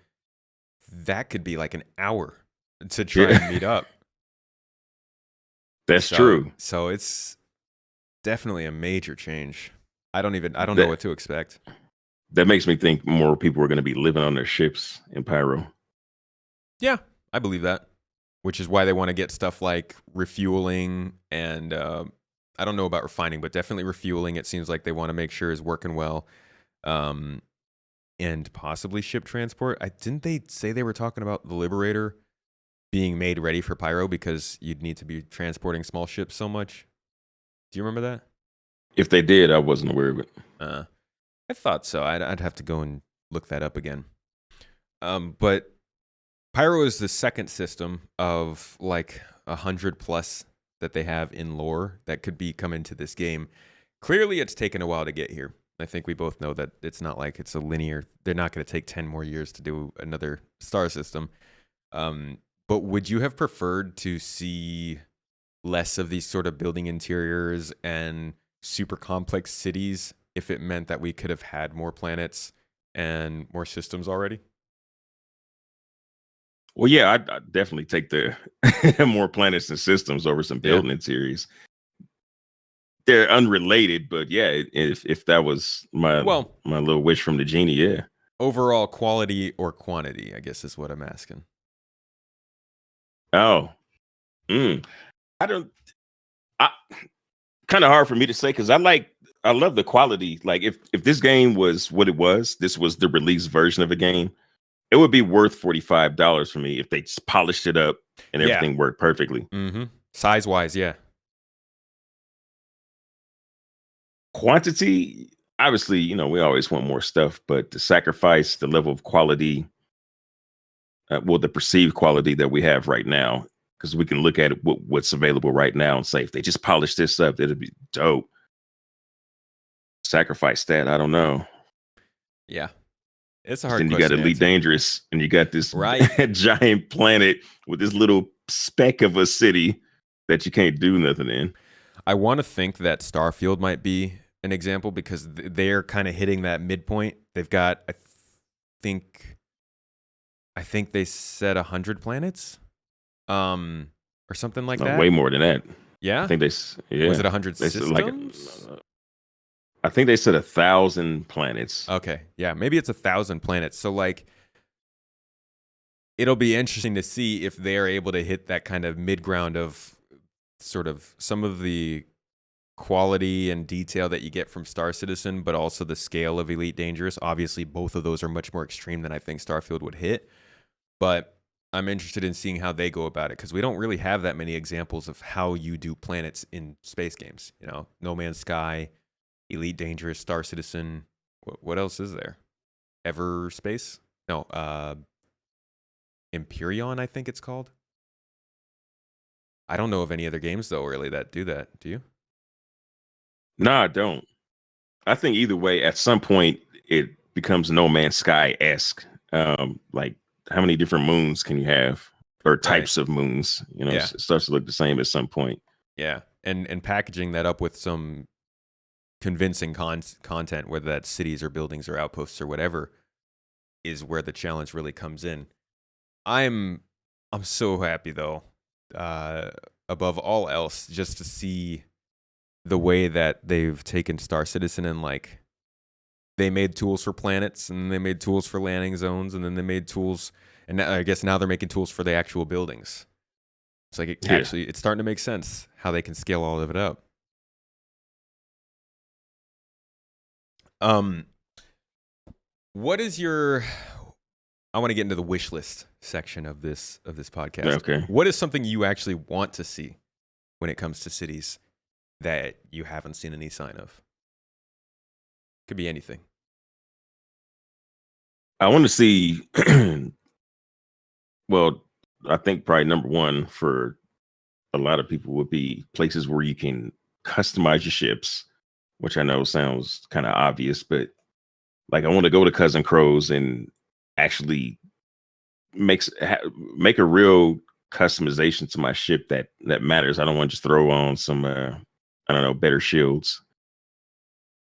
Speaker 2: That could be like an hour to try and meet up.
Speaker 3: That's true.
Speaker 2: So it's definitely a major change. I don't know what to expect.
Speaker 3: That makes me think more people are going to be living on their ships in Pyro.
Speaker 2: Yeah, I believe that. Which is why they want to get stuff like refueling and I don't know about refining, but definitely refueling. It seems like they want to make sure is working well. And possibly ship transport. Didn't they say they were talking about the Liberator being made ready for Pyro because you'd need to be transporting small ships so much? Do you remember that?
Speaker 3: If they did, I wasn't aware of it.
Speaker 2: I thought so. I'd have to go and look that up again. But Pyro is the second system of like 100 plus that they have in lore that could be come into this game. Clearly, it's taken a while to get here. I think we both know that it's not like it's a linear. They're not going to take 10 more years to do another star system. But would you have preferred to see less of these sort of building interiors and super complex cities if it meant that we could have had more planets and more systems already?
Speaker 3: Well, yeah, I'd definitely take the more planets and systems over some building interiors. They're unrelated, but yeah, if that was my little wish from the genie, yeah.
Speaker 2: Overall quality or quantity, I guess is what I'm asking.
Speaker 3: Oh, kind of hard for me to say because I love the quality. Like if this game was what it was, this was the release version of a game, it would be worth $45 for me if they just polished it up and everything worked perfectly.
Speaker 2: Mm-hmm. Size wise, yeah.
Speaker 3: Quantity, obviously, we always want more stuff, but to sacrifice the level of quality, the perceived quality that we have right now, because we can look at it, what's available right now and say, if they just polish this up, it'd be dope. Sacrifice that, I don't know.
Speaker 2: Yeah. It's a hard
Speaker 3: question.
Speaker 2: Then
Speaker 3: you got Elite Dangerous, and you got this giant planet with this little speck of a city that you can't do nothing in.
Speaker 2: I want to think that Starfield might be an example because they're kind of hitting that midpoint. They've got, I think they said 100 planets, or something like that.
Speaker 3: Way more than that.
Speaker 2: Yeah,
Speaker 3: I think
Speaker 2: was it 100 systems?
Speaker 3: I think they said 1,000 planets.
Speaker 2: Okay, yeah, maybe it's 1,000 planets. So like, it'll be interesting to see if they're able to hit that kind of mid ground of sort of some of the quality and detail that you get from Star Citizen, but also the scale of Elite Dangerous. Obviously, both of those are much more extreme than I think Starfield would hit. But I'm interested in seeing how they go about it because we don't really have that many examples of how you do planets in space games. No Man's Sky, Elite Dangerous, Star Citizen. What else is there? Everspace? No, Empyrean, I think it's called. I don't know of any other games though really that do that. Do you?
Speaker 3: No, I don't. I think either way, at some point, it becomes No Man's Sky-esque. Like, how many different moons can you have? Or types of moons? It starts to look the same at some point.
Speaker 2: Yeah, and packaging that up with some convincing content, whether that's cities or buildings or outposts or whatever, is where the challenge really comes in. I'm so happy, though, above all else, just to see the way that they've taken Star Citizen and like they made tools for planets and they made tools for landing zones and then they made tools and I guess now they're making tools for the actual buildings. It's like it's starting to make sense how they can scale all of it up. What is your? I want to get into the wish list section of this podcast.
Speaker 3: Okay.
Speaker 2: What is something you actually want to see when it comes to cities that you haven't seen any sign of? Could be anything.
Speaker 3: I want to see. Well, I think probably number one for a lot of people would be places where you can customize your ships, which I know sounds kind of obvious, but like I want to go to Cousin Crow's and actually make a real customization to my ship that matters. I don't want to just throw on some I don't know, better shields.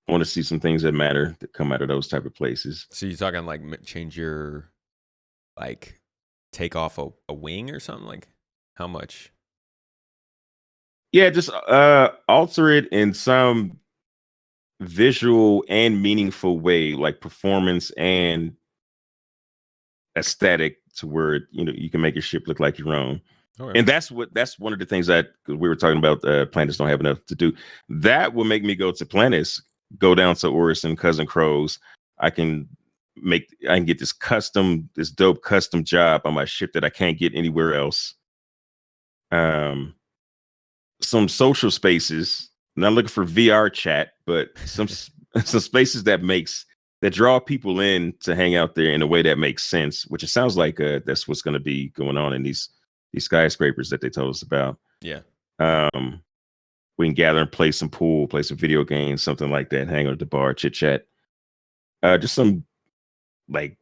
Speaker 3: I want to see some things that matter that come out of those type of places.
Speaker 2: So you're talking like change your, like, take off a wing or something? Like, how much?
Speaker 3: Yeah, just alter it in some visual and meaningful way, like performance and aesthetic, to where you can make your ship look like your own.
Speaker 2: Okay.
Speaker 3: And that's one of the things that, because we were talking about planets don't have enough to do, that will make me go to planets, go down to Orison, Cousin Crow's. I can get this dope custom job on my ship that I can't get anywhere else. Some social spaces, not looking for VR chat, but some spaces that draw people in to hang out there in a way that makes sense, which it sounds like that's what's going to be going on in these skyscrapers that they told us about.
Speaker 2: Yeah.
Speaker 3: We can gather and play some pool, play some video games, something like that, hang out at the bar, chit chat. Just some, like,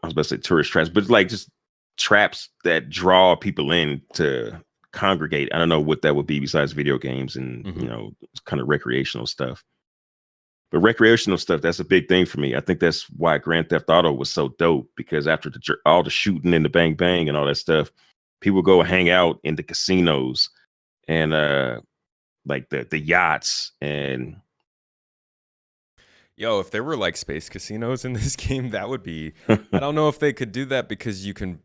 Speaker 3: I was about to say tourist traps, but like just traps that draw people in to congregate. I don't know what that would be besides video games and kind of recreational stuff. But recreational stuff, that's a big thing for me. I think that's why Grand Theft Auto was so dope, because after all the shooting and the bang bang and all that stuff, people go hang out in the casinos and like the yachts. And
Speaker 2: if there were like space casinos in this game, that would be. I don't know if they could do that, because you can.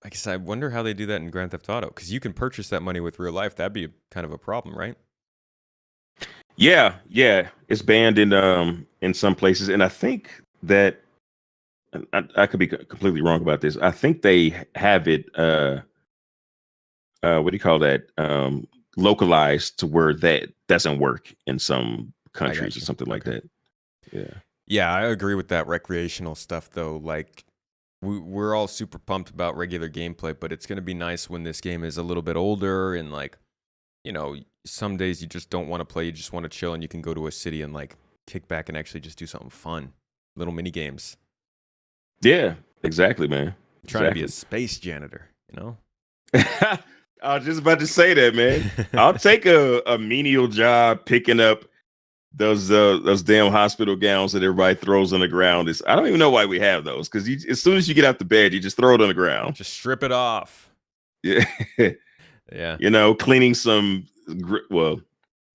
Speaker 2: I guess I wonder how they do that in Grand Theft Auto, because you can purchase that money with real life. That'd be kind of a problem, right?
Speaker 3: Yeah, it's banned in some places, and I think that I could be completely wrong about this. I think they have it what do you call that, localized to where that doesn't work in some countries or something like that.
Speaker 2: Yeah, I agree with that recreational stuff, though. Like, we're all super pumped about regular gameplay, but it's going to be nice when this game is a little bit older and, like, some days you just don't want to play, you just want to chill, and you can go to a city and, like, kick back and actually just do something fun. Little mini games.
Speaker 3: Yeah, exactly, man.
Speaker 2: Trying to be a space janitor,
Speaker 3: I was just about to say that, man. I'll take a menial job picking up those damn hospital gowns that everybody throws on the ground. I don't even know why we have those, because as soon as you get out the bed, you just throw it on the ground.
Speaker 2: Just strip it off.
Speaker 3: Yeah.
Speaker 2: Yeah.
Speaker 3: Cleaning some, well,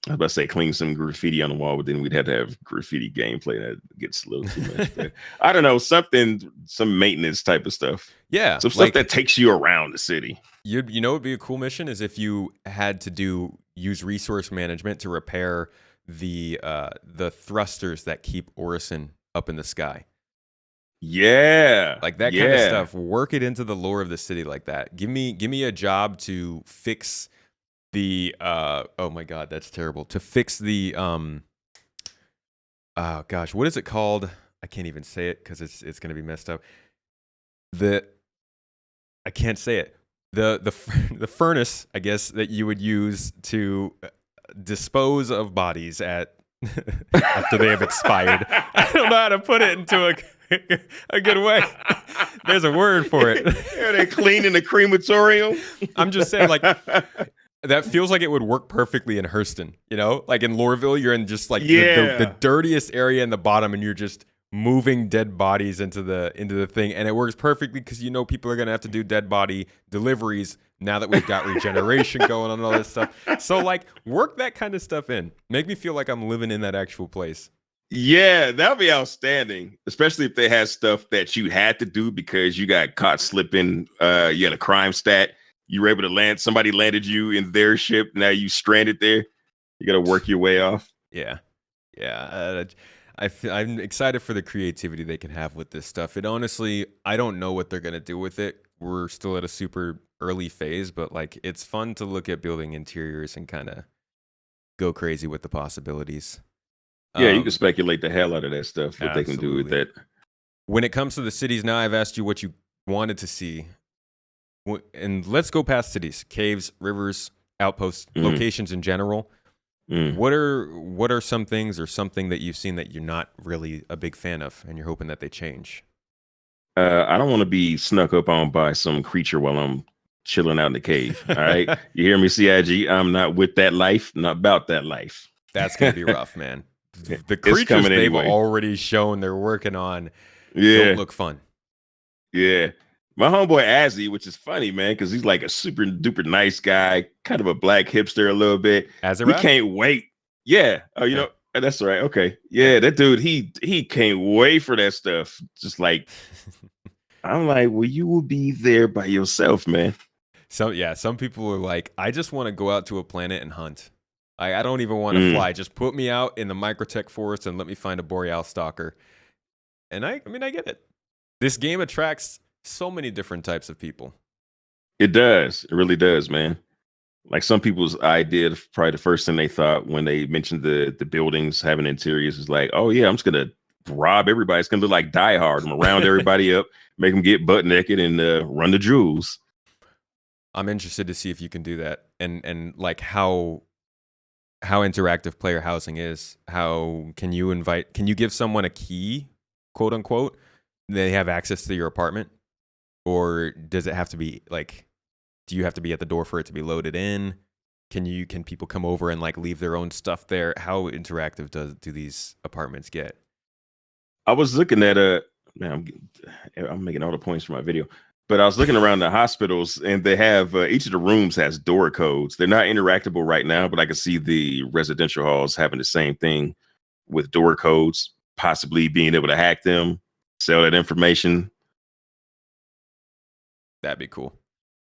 Speaker 3: I was about to say clean some graffiti on the wall, but then we'd have to have graffiti gameplay. That gets a little too much. But I don't know, some maintenance type of stuff.
Speaker 2: Yeah.
Speaker 3: Some stuff that takes you around the city.
Speaker 2: It'd be a cool mission is if you had to use resource management to repair the thrusters that keep Orison up in the sky.
Speaker 3: Yeah.
Speaker 2: Like that kind of stuff. Work it into the lore of the city like that. Give me a job to fix the oh my god, that's terrible. To fix the oh gosh, what is it called? I can't even say it because it's gonna be messed up. I can't say it. The furnace, I guess, that you would use to dispose of bodies at after they have expired. I don't know how to put it into a good way. There's a word for it.
Speaker 3: Are they cleaning the crematorium?
Speaker 2: I'm just saying, like, that feels like it would work perfectly in Hurston. Like in Loreville, you're in just like the dirtiest area in the bottom, and you're just moving dead bodies into the thing, and it works perfectly because people are gonna have to do dead body deliveries now that we've got regeneration going on and all this stuff. So like, work that kind of stuff in. Make me feel like I'm living in that actual place.
Speaker 3: Yeah, that would be outstanding, especially if they had stuff that you had to do because you got caught slipping. You had a crime stat. You were able to land. Somebody landed you in their ship. Now you stranded there. You got to work your way off.
Speaker 2: Yeah. I'm excited for the creativity they can have with this stuff. It honestly, I don't know what they're gonna do with it. We're still at a super early phase, but like it's fun to look at building interiors and kind of go crazy with the possibilities.
Speaker 3: Yeah, you can
Speaker 2: Um,
Speaker 3: speculate the hell out of that stuff, what they can do with
Speaker 2: absolutely.
Speaker 3: that.
Speaker 2: When it comes to the cities, now I've asked you what you wanted to see, and let's go past cities, caves, rivers, outposts,
Speaker 3: Mm,
Speaker 2: locations in general.
Speaker 3: mm.
Speaker 2: What are some things or something that you've seen that you're not really a big fan of, and you're hoping that they change?
Speaker 3: I don't want to be snuck up on by some creature while I'm chilling out in the cave. All right. You hear me, CIG? I'm not with that life, not about that life.
Speaker 2: That's gonna be rough, man. The
Speaker 3: It's
Speaker 2: creatures
Speaker 3: coming
Speaker 2: they've
Speaker 3: anyway.
Speaker 2: already shown they're working on don't
Speaker 3: Yeah.
Speaker 2: look fun.
Speaker 3: Yeah. My homeboy Azzy, which is funny, man, because he's like a super duper nice guy, kind of a black hipster a little bit. We
Speaker 2: Azarath?
Speaker 3: can't wait. Yeah. Oh,
Speaker 2: Yeah.
Speaker 3: that's right. Okay.
Speaker 2: Yeah.
Speaker 3: Yeah, that dude, he can't wait for that stuff. Just like I'm like, well, you will be there by yourself, man.
Speaker 2: Some people are like, I just want to go out to a planet and hunt. I don't even want to
Speaker 3: Mm.
Speaker 2: fly. Just put me out in the microtech forest and let me find a boreal stalker. And I mean, I get it. This game attracts so many different types of people.
Speaker 3: It does. It really does, man. Like some people's idea, probably the first thing they thought when they mentioned the buildings having interiors is like, oh yeah, I'm just gonna rob everybody. It's gonna look like Die Hard. I'm round everybody up, make them get butt naked, and run the jewels.
Speaker 2: I'm interested to see if you can do that, and like how interactive player housing is. How can you invite? Can you give someone a key, quote unquote? They have access to your apartment, or does it have to be like? Do you have to be at the door for it to be loaded in? Can people come over and like leave their own stuff there? How interactive do these apartments get?
Speaker 3: I was looking at man, I'm making all the points for my video, but I was looking around the hospitals and they have each of the rooms has door codes. They're not interactable right now, but I can see the residential halls having the same thing with door codes, possibly being able to hack them, sell that information.
Speaker 2: That'd be cool.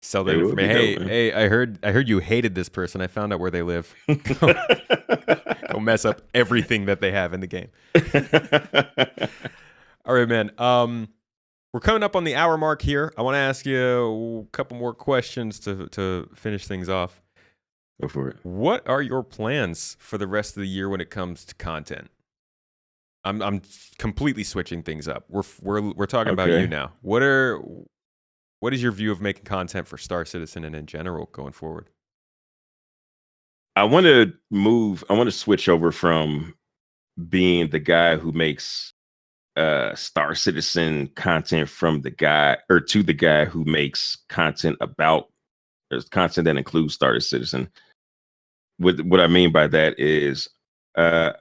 Speaker 2: Sell that
Speaker 3: It would be
Speaker 2: information.
Speaker 3: dope,
Speaker 2: Hey,
Speaker 3: man.
Speaker 2: hey, I heard you hated this person. I found out where they live. Go mess up everything that they have in the game. All right, man. We're coming up on the hour mark here. I want to ask you a couple more questions to finish things off.
Speaker 3: Go for it.
Speaker 2: What are your plans for the rest of the year when it comes to content? I'm completely switching things up. We're talking about
Speaker 3: Okay.
Speaker 2: you now. What is your view of making content for Star Citizen and in general going forward?
Speaker 3: I want to switch over from being the guy who makes Star Citizen content from the guy or to the guy who makes content about there's content that includes Star Citizen. What I mean by that is uh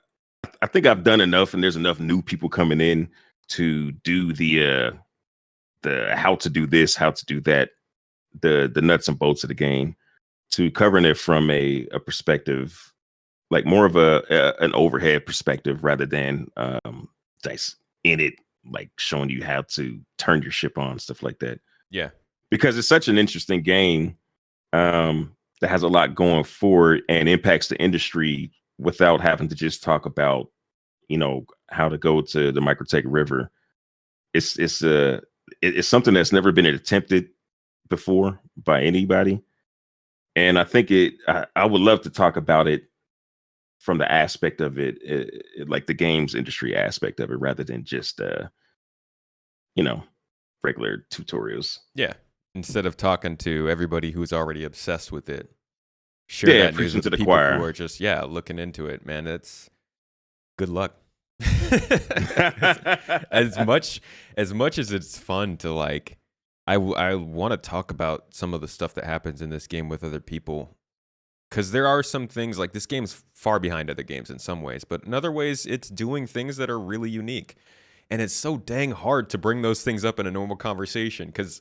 Speaker 3: I think I've done enough and there's enough new people coming in to do the how to do this, how to do that, the nuts and bolts of the game, to covering it from a perspective like more of an overhead perspective rather than dice in it, like showing you how to turn your ship on, stuff like that.
Speaker 2: Yeah.
Speaker 3: Because it's such an interesting game that has a lot going for it and impacts the industry without having to just talk about, how to go to the Microtech River. It's something that's never been attempted before by anybody, and I think I would love to talk about it from the aspect of like the games industry aspect of it, rather than just you know regular tutorials.
Speaker 2: Yeah. Instead of talking to everybody who's already obsessed with it, share
Speaker 3: Yeah,
Speaker 2: that news
Speaker 3: preaching
Speaker 2: with
Speaker 3: to
Speaker 2: the
Speaker 3: the
Speaker 2: people who
Speaker 3: choir.
Speaker 2: are just, looking into it, man. It's good luck. as much as it's fun to like, I want to talk about some of the stuff that happens in this game with other people, because there are some things like this game's far behind other games in some ways, but in other ways it's doing things that are really unique, and it's so dang hard to bring those things up in a normal conversation because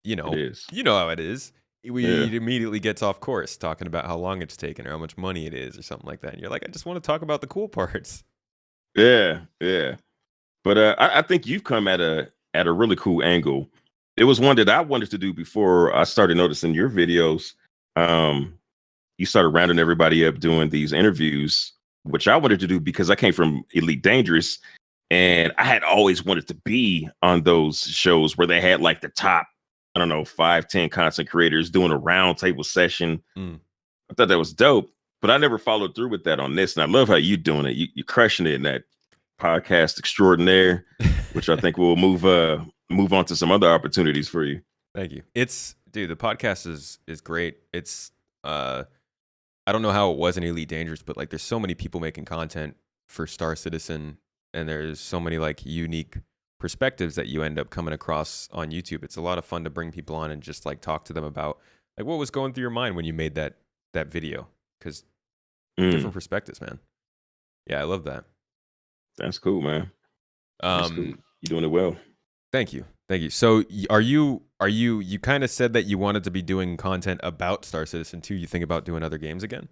Speaker 2: you
Speaker 3: It
Speaker 2: know
Speaker 3: is.
Speaker 2: you know how it is.
Speaker 3: Yeah.
Speaker 2: It immediately gets off course talking about how long it's taken or how much money it is or something like that, and you're like, I just want to talk about the cool parts.
Speaker 3: Yeah. Yeah. But I think you've come at a really cool angle. It was one that I wanted to do before I started noticing your videos. You started rounding everybody up doing these interviews which I wanted to do because I came from Elite Dangerous, and I had always wanted to be on those shows where they had like the top, I don't know, 5, 10 content creators doing a round table session. I thought that was dope, but I never followed through with that on this. And I love how you doing it. You're crushing it in that podcast extraordinaire, which I think will move on to some other opportunities for you.
Speaker 2: Thank you. Dude, the podcast is great. It's I don't know how it was in Elite Dangerous, but like there's so many people making content for Star Citizen, and there's so many like unique perspectives that you end up coming across on YouTube. It's a lot of fun to bring people on and just like talk to them about like what was going through your mind when you made that video, because different perspectives, man. Yeah, I love that.
Speaker 3: That's cool, man. That's cool. You're doing it well.
Speaker 2: Thank you. So you kind of said that you wanted to be doing content about Star Citizen 2. You think about doing other games again?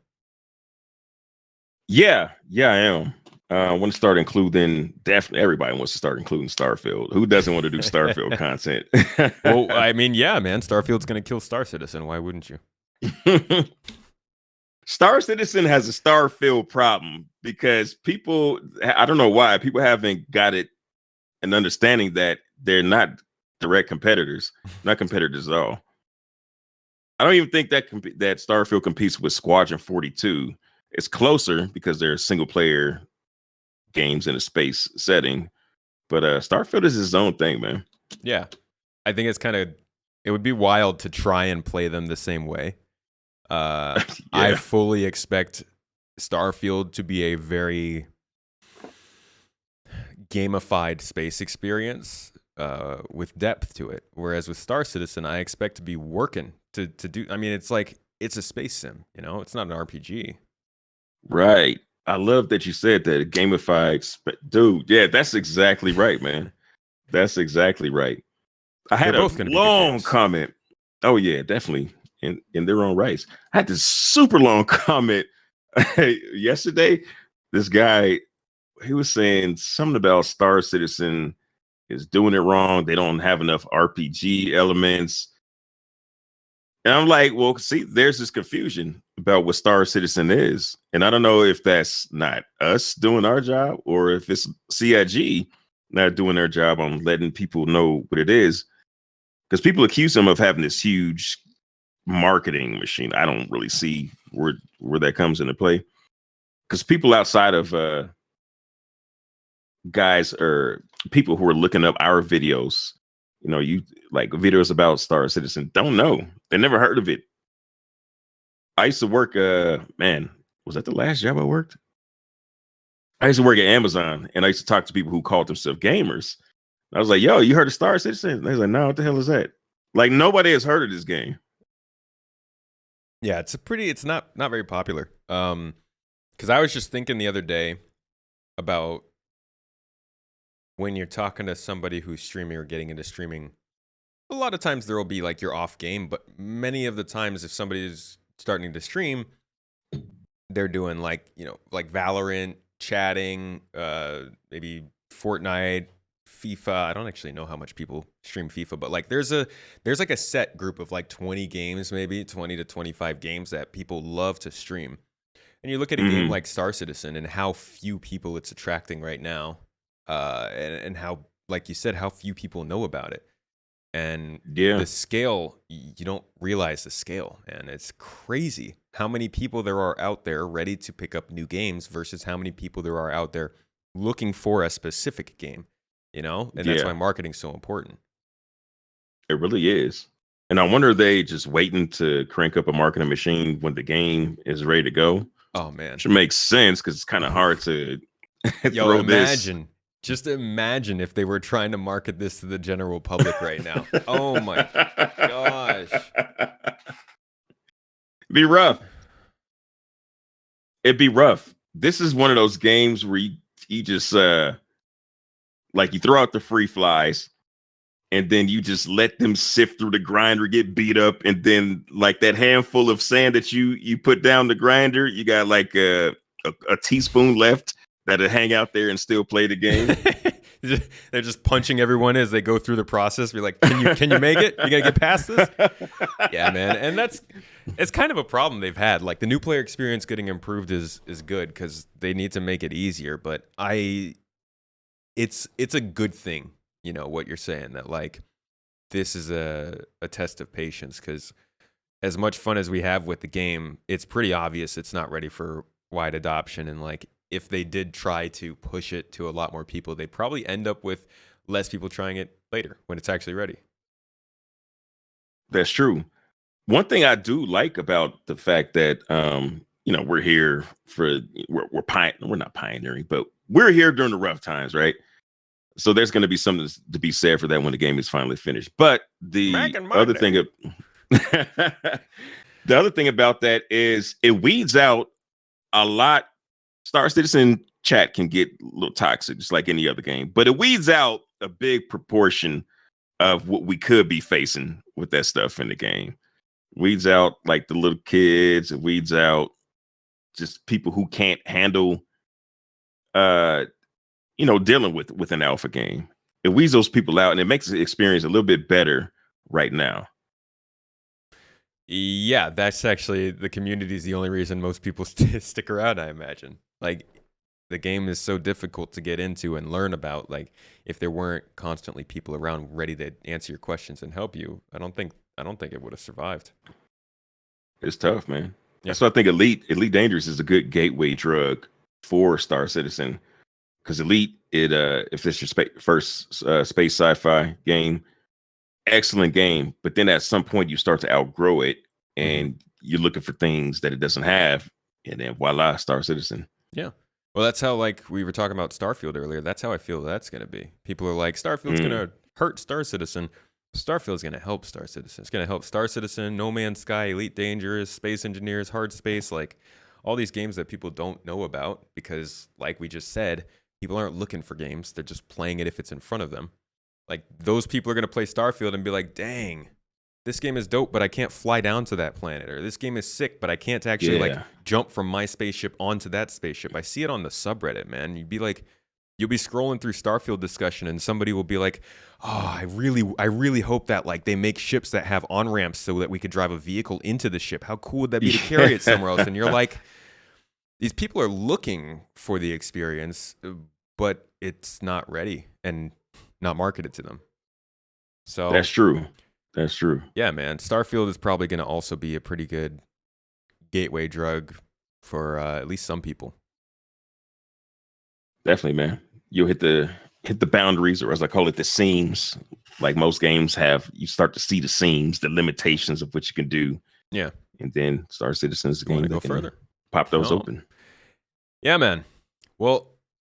Speaker 3: Yeah, I am. I want to start including, definitely everybody wants to start including Starfield. Who doesn't want to do Starfield content?
Speaker 2: Well, I mean, yeah, man, Starfield's going to kill Star Citizen. Why wouldn't you?
Speaker 3: Star Citizen has a Starfield problem because people, I don't know why, people haven't got it an understanding that they're not direct competitors, not competitors at all. I don't even think that that Starfield competes with Squadron 42. It's closer because they're single player games in a space setting, but Starfield is his own thing, man.
Speaker 2: Yeah, I think it would be wild to try and play them the same way. Yeah. I fully expect Starfield to be a very gamified space experience with depth to it, whereas with Star Citizen, I expect to be working to do. I mean, it's like it's a space sim, you know, it's not an RPG.
Speaker 3: Right. I love that you said that gamified, dude. Yeah, that's exactly right, man. That's exactly right. I had a long comment. Oh yeah, definitely in their own rights. I had this super long comment yesterday. This guy, he was saying something about Star Citizen is doing it wrong. They don't have enough RPG elements. And I'm like, well, see, there's this confusion about what Star Citizen is. And I don't know if that's not us doing our job or if it's CIG not doing their job on letting people know what it is. Because people accuse them of having this huge marketing machine. I don't really see where that comes into play. Because people outside of guys or people who are looking up our videos, you know, you like videos about Star Citizen, don't know. They never heard of it. I used to work, man, was that the last job I worked? I used to work at Amazon, and I used to talk to people who called themselves gamers. I was like, yo, you heard of Star Citizen? And they was like, no, what the hell is that? Like, nobody has heard of this game.
Speaker 2: Yeah, it's not very popular. Because I was just thinking the other day about when you're talking to somebody who's streaming or getting into streaming, a lot of times there will be like your off game, but many of the times if somebody's starting to stream, they're doing like, you know, like Valorant, chatting, maybe Fortnite, FIFA. I don't actually know how much people stream FIFA, but like there's like a set group of like 20 games, maybe 20 to 25 games that people love to stream. And you look at a game like Star Citizen and how few people it's attracting right now, and how, like you said, how few people know about it. And the scale, you don't realize the scale, and it's crazy how many people there are out there ready to pick up new games versus how many people there are out there looking for a specific game, you know? And that's why marketing's so important.
Speaker 3: It really is. And I wonder, are they just waiting to crank up a marketing machine when the game is ready to go?
Speaker 2: Oh, man.
Speaker 3: Which makes sense because it's kind of hard to
Speaker 2: throw Just imagine if they were trying to market this to the general public right now. Oh my gosh.
Speaker 3: Be rough. It'd be rough. This is one of those games where you just like you throw out the free flies and then you just let them sift through the grinder, get beat up, and then like that handful of sand that you put down the grinder, you got like a teaspoon left that'll hang out there and still play the game.
Speaker 2: They're just punching everyone as they go through the process. Be like, can you make it? You gonna get past this? Yeah, man. And it's kind of a problem they've had. Like the new player experience getting improved is good because they need to make it easier. But it's a good thing, what you're saying, that like this is a test of patience, because as much fun as we have with the game, it's pretty obvious it's not ready for wide adoption. And like if they did try to push it to a lot more people, they'd probably end up with less people trying it later when it's actually ready.
Speaker 3: That's true. One thing I do like about the fact that we're here for we're not pioneering, but we're here during the rough times, right? So there's going to be something to be said for that when the game is finally finished. But the other thing the other thing about that is it weeds out a lot. Star Citizen chat can get a little toxic, just like any other game, but it weeds out a big proportion of what we could be facing with that stuff in the game. Weeds out like the little kids. It weeds out just people who can't handle, dealing with an alpha game. It weeds those people out, and it makes the experience a little bit better right now.
Speaker 2: Yeah, that's actually, the community is the only reason most people stick around, I imagine. Like, the game is so difficult to get into and learn about. Like, if there weren't constantly people around ready to answer your questions and help you, I don't think it would have survived.
Speaker 3: It's tough, man.
Speaker 2: Yeah.
Speaker 3: That's why I think Elite Dangerous is a good gateway drug for Star Citizen. Because Elite, if it's your first space sci-fi game, excellent game. But then at some point you start to outgrow it, and you're looking for things that it doesn't have, and then voila, Star Citizen.
Speaker 2: Yeah. Well, that's how, like we were talking about Starfield earlier. That's how I feel that's going to be. People are like, Starfield's going to hurt Star Citizen. Starfield's going to help Star Citizen. It's going to help Star Citizen, No Man's Sky, Elite Dangerous, Space Engineers, Hard Space, like all these games that people don't know about because, like we just said, people aren't looking for games. They're just playing it if it's in front of them. Like, those people are going to play Starfield and be like, dang, this game is dope, but I can't fly down to that planet. Or this game is sick, but I can't actually like jump from my spaceship onto that spaceship. I see it on the subreddit, man. You'll be scrolling through Starfield discussion and somebody will be like, oh, I really hope that like they make ships that have on-ramps so that we could drive a vehicle into the ship. How cool would that be to carry it somewhere else? And you're like, these people are looking for the experience, but it's not ready and not marketed to them. So
Speaker 3: That's true.
Speaker 2: Yeah, man. Starfield is probably going to also be a pretty good gateway drug for at least some people.
Speaker 3: Definitely, man. You'll hit the boundaries, or as I call it, the seams. Like most games have, you start to see the seams, the limitations of what you can do.
Speaker 2: Yeah.
Speaker 3: And then Star Citizen is a game that
Speaker 2: go
Speaker 3: can
Speaker 2: further.
Speaker 3: Pop those open.
Speaker 2: Yeah, man. Well,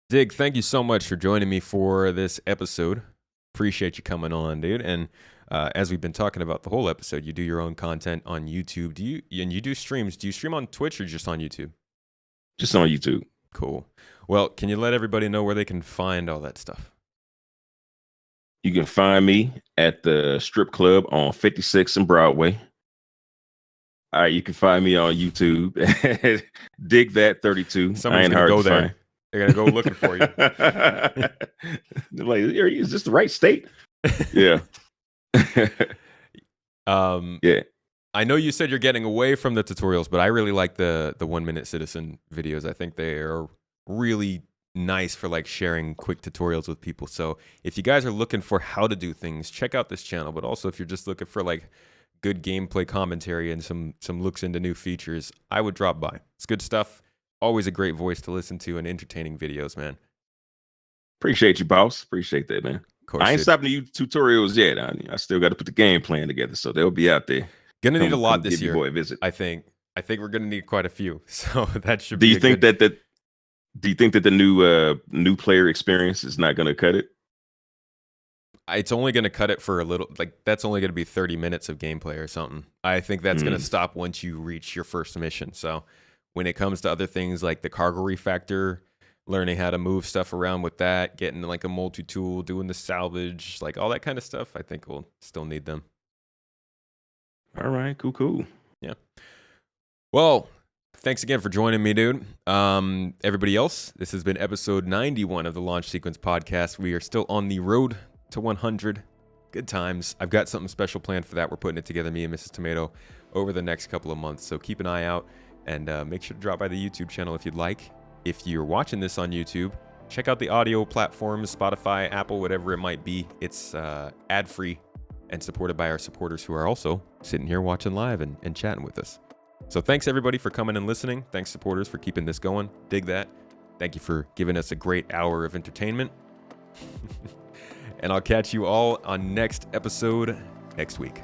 Speaker 2: Dig, thank you so much for joining me for this episode. Appreciate you coming on, dude. And as we've been talking about the whole episode, you do your own content on YouTube. You do streams. Do you stream on Twitch or just on YouTube?
Speaker 3: Just on YouTube.
Speaker 2: Cool. Well, can you let everybody know where they can find all that stuff?
Speaker 3: You can find me at the strip club on 56th and Broadway. All right, you can find me on YouTube. DigThat32.
Speaker 2: Someone's gonna go there. They're gonna go looking for you.
Speaker 3: Like, is this the right state? Yeah. Yeah.
Speaker 2: I know you said you're getting away from the tutorials, but I really like the 1 Minute Citizen videos. I think they are really nice for like sharing quick tutorials with people. So if you guys are looking for how to do things, check out this channel. But also if you're just looking for like good gameplay commentary and some looks into new features, I would drop by. It's good stuff. Always a great voice to listen to and entertaining videos, man.
Speaker 3: Appreciate you, boss. Appreciate that, man.
Speaker 2: Course,
Speaker 3: I ain't stopping the tutorials yet. I still got to put the game plan together, so they'll be out there.
Speaker 2: Gonna need a lot this year.
Speaker 3: Boy a visit.
Speaker 2: I think we're gonna need quite a few. So that should.
Speaker 3: Do you think that the new player experience is not gonna cut it?
Speaker 2: It's only gonna cut it for a little. Like that's only gonna be 30 minutes of gameplay or something. I think that's gonna stop once you reach your first mission. So when it comes to other things like the cargo refactor, learning how to move stuff around with that, getting like a multi-tool, doing the salvage, like all that kind of stuff, I think we'll still need them.
Speaker 3: All right, cool.
Speaker 2: Yeah. Well, thanks again for joining me, dude. Everybody else, this has been episode 91 of the Launch Sequence podcast. We are still on the road to 100. Good times. I've got something special planned for that. We're putting it together, me and Mrs. Tomato, over the next couple of months. So keep an eye out and make sure to drop by the YouTube channel if you'd like. If you're watching this on YouTube, check out the audio platforms, Spotify, Apple, whatever it might be. It's ad-free and supported by our supporters who are also sitting here watching live and chatting with us. So thanks everybody for coming and listening. Thanks supporters for keeping this going. Dig that. Thank you for giving us a great hour of entertainment. And I'll catch you all on next episode next week.